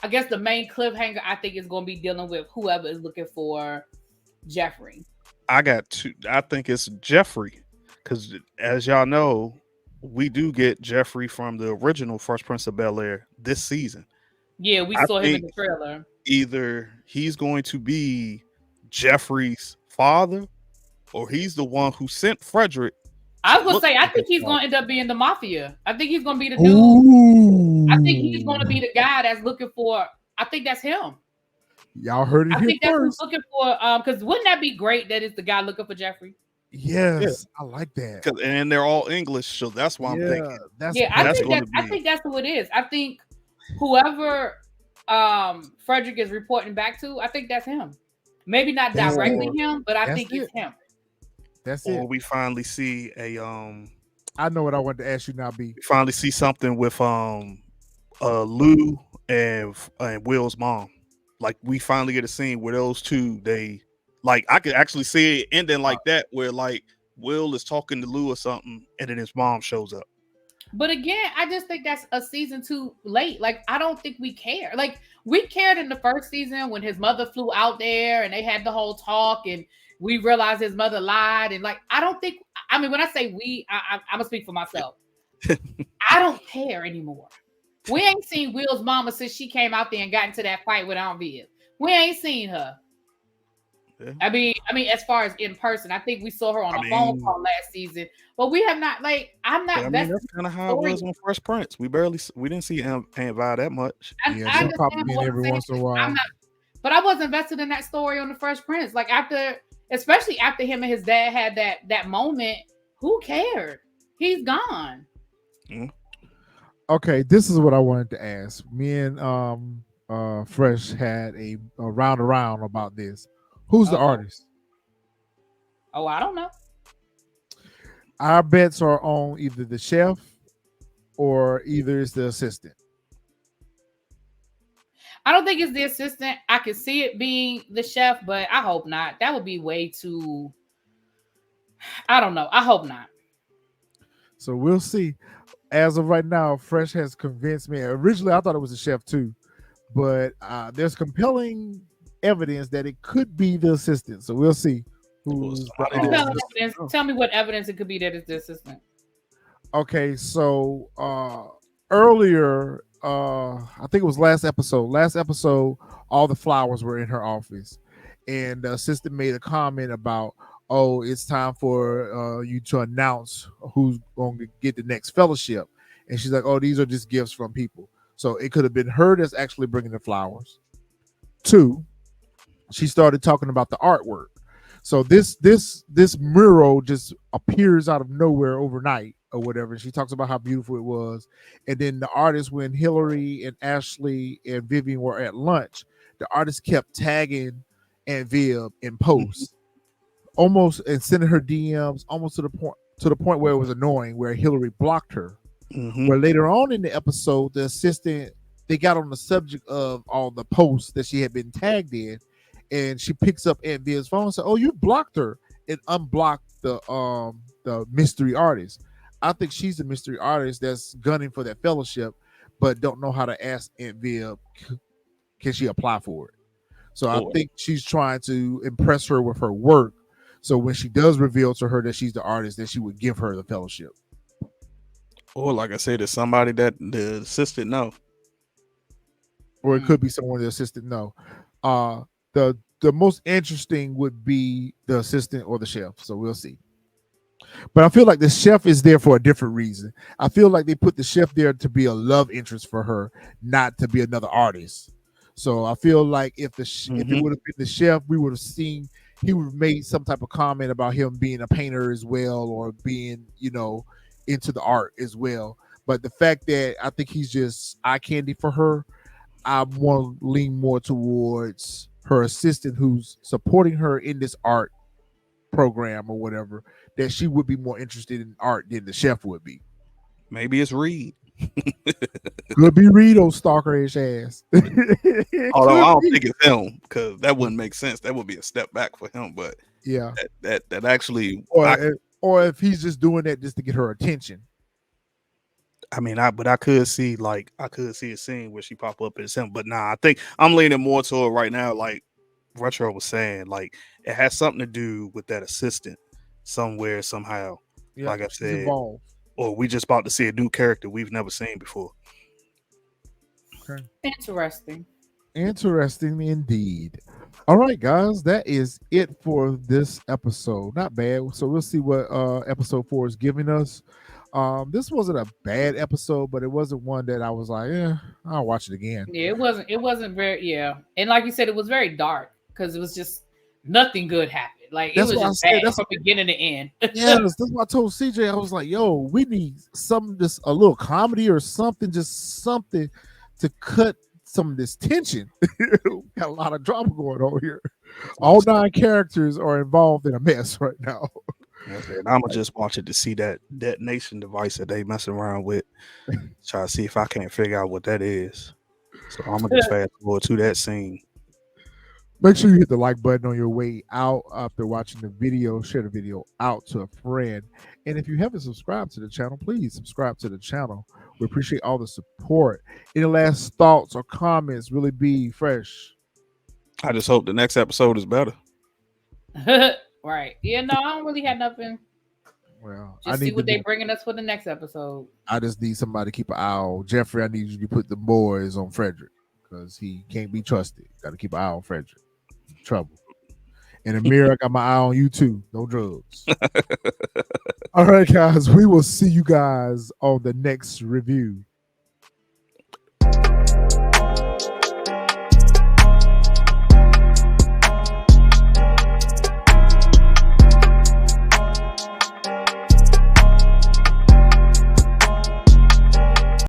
cliffhanger I think is going to be dealing with whoever is looking for Jeffrey. I got two. I think it's Jeffrey, because as y'all know, we do get Jeffrey from the original Fresh Prince of Bel-Air this season. Yeah, we saw him in the trailer. Either he's going to be Jeffrey's father, or he's the one who sent Frederick. I was gonna say, I think he's gonna end up being the mafia. I think he's gonna be the dude. Ooh. I think he's gonna be the guy that's looking for. I think that's him. Y'all heard it I here think that's first. who's looking for. Because wouldn't that be great? That is the guy looking for Jeffrey. Yes, I like that. And they're all English, so that's why I'm thinking. I think that's who it is. I think whoever Frederick is reporting back to, I think that's him. Maybe not directly him, but I think it's him. That's or it. we finally see a I know what I wanted to ask you now, B. We finally see something with Lou and Will's mom. Like we finally get a scene where those two, they like I could actually see it ending like that, where like Will is talking to Lou or something, and then his mom shows up. But again, I just think that's a season too late. Like, I don't think we care. Like, we cared in the first season when his mother flew out there and they had the whole talk and we realized his mother lied. And like, I don't think, I mean, when I say we, I'm gonna speak for myself. I don't care anymore. We ain't seen Will's mama since she came out there and got into that fight with Aunt Viv. We ain't seen her. Yeah. I mean, as far as in person, I think we saw her on a phone call last season, but we have not. Like, I'm not. I mean, that's kind of how it was on Fresh Prince. We didn't see Aunt Vi that much. Yeah, she popped in every once in a while. But I was invested in that story on the Fresh Prince. Like especially after him and his dad had that moment. Who cared? He's gone. Mm-hmm. Okay, this is what I wanted to ask. Me and Fresh had a round around about this. Who's the artist? Oh, I don't know. Our bets are on either the chef or either it's the assistant. I don't think it's the assistant. I could see it being the chef, but I hope not. That would be way too. I don't know. I hope not. So we'll see. As of right now, Fresh has convinced me. Originally, I thought it was the chef too, but there's compelling evidence that it could be the assistant. So we'll see. Tell me what evidence it could be that it's the assistant. Okay, so earlier, I think it was last episode. Last episode, all the flowers were in her office, and the assistant made a comment about, "Oh, it's time for you to announce who's going to get the next fellowship." And she's like, oh, these are just gifts from people. So it could have been her that's actually bringing the flowers. 2, she started talking about the artwork. So this mural just appears out of nowhere overnight or whatever. She talks about how beautiful it was. And then the artist, when Hillary and Ashley and Vivian were at lunch, the artist kept tagging Aunt Viv in posts, almost, and sending her DMs almost to the point where it was annoying, where Hillary blocked her. Where later on in the episode, the assistant, they got on the subject of all the posts that she had been tagged in, and she picks up Aunt Viv's phone and said, oh, you blocked her, and unblocked the mystery artist. I think she's the mystery artist that's gunning for that fellowship, but don't know how to ask Aunt Viv, can she apply for it? So I think she's trying to impress her with her work. So when she does reveal to her that she's the artist, that she would give her the fellowship. Or like I said, it's somebody that the assistant know. Or it could be someone the assistant know. The most interesting would be the assistant or the chef. So we'll see. But I feel like the chef is there for a different reason. I feel like they put the chef there to be a love interest for her, not to be another artist. So I feel like if it would have been the chef, we would have seen, he would have made some type of comment about him being a painter as well, or being, into the art as well. But the fact that I think he's just eye candy for her, I want to lean more towards her assistant who's supporting her in this art program or whatever, that she would be more interested in art than the chef would be. Maybe it's Reed. Could be Reed, old stalker-ish ass. Although I don't think it's him, because that wouldn't make sense. That would be a step back for him. But yeah, that actually, or if he's just doing that just to get her attention. I mean, I could see a scene where she pop up as him, but nah, I think I'm leaning more toward right now, like Retro was saying, like it has something to do with that assistant somewhere, somehow. Yeah, like I said, involved. Or we just about to see a new character we've never seen before. Okay. Interesting indeed. All right, guys, that is it for this episode. Not bad. So we'll see what episode 4 is giving us. This wasn't a bad episode, but it wasn't one that I was like, I'll watch it again. Yeah, it wasn't very, and like you said, it was very dark because it was just nothing good happened. Like it was just bad from beginning to end. Yes, that's what I told CJ. I was like, yo, we need a little comedy or something, just something to cut some of this tension. Got a lot of drama going on here. All 9 characters are involved in a mess right now. And I'm gonna just watch it to see that detonation device that they messing around with. Try to see if I can't figure out what that is. So I'm gonna just fast forward to that scene. Make sure you hit the like button on your way out after watching the video. Share the video out to a friend. And if you haven't subscribed to the channel, please subscribe to the channel. We appreciate all the support. Any last thoughts or comments? Really be fresh. I just hope the next episode is better. Right. Yeah, no, I don't really have nothing. Well, just see what they're bringing us for the next episode. I just need somebody to keep an eye on. Jeffrey, I need you to put the boys on Frederick because he can't be trusted. Got to keep an eye on Frederick. Trouble. And Amir, I got my eye on you too. No drugs. All right, guys. We will see you guys on the next review.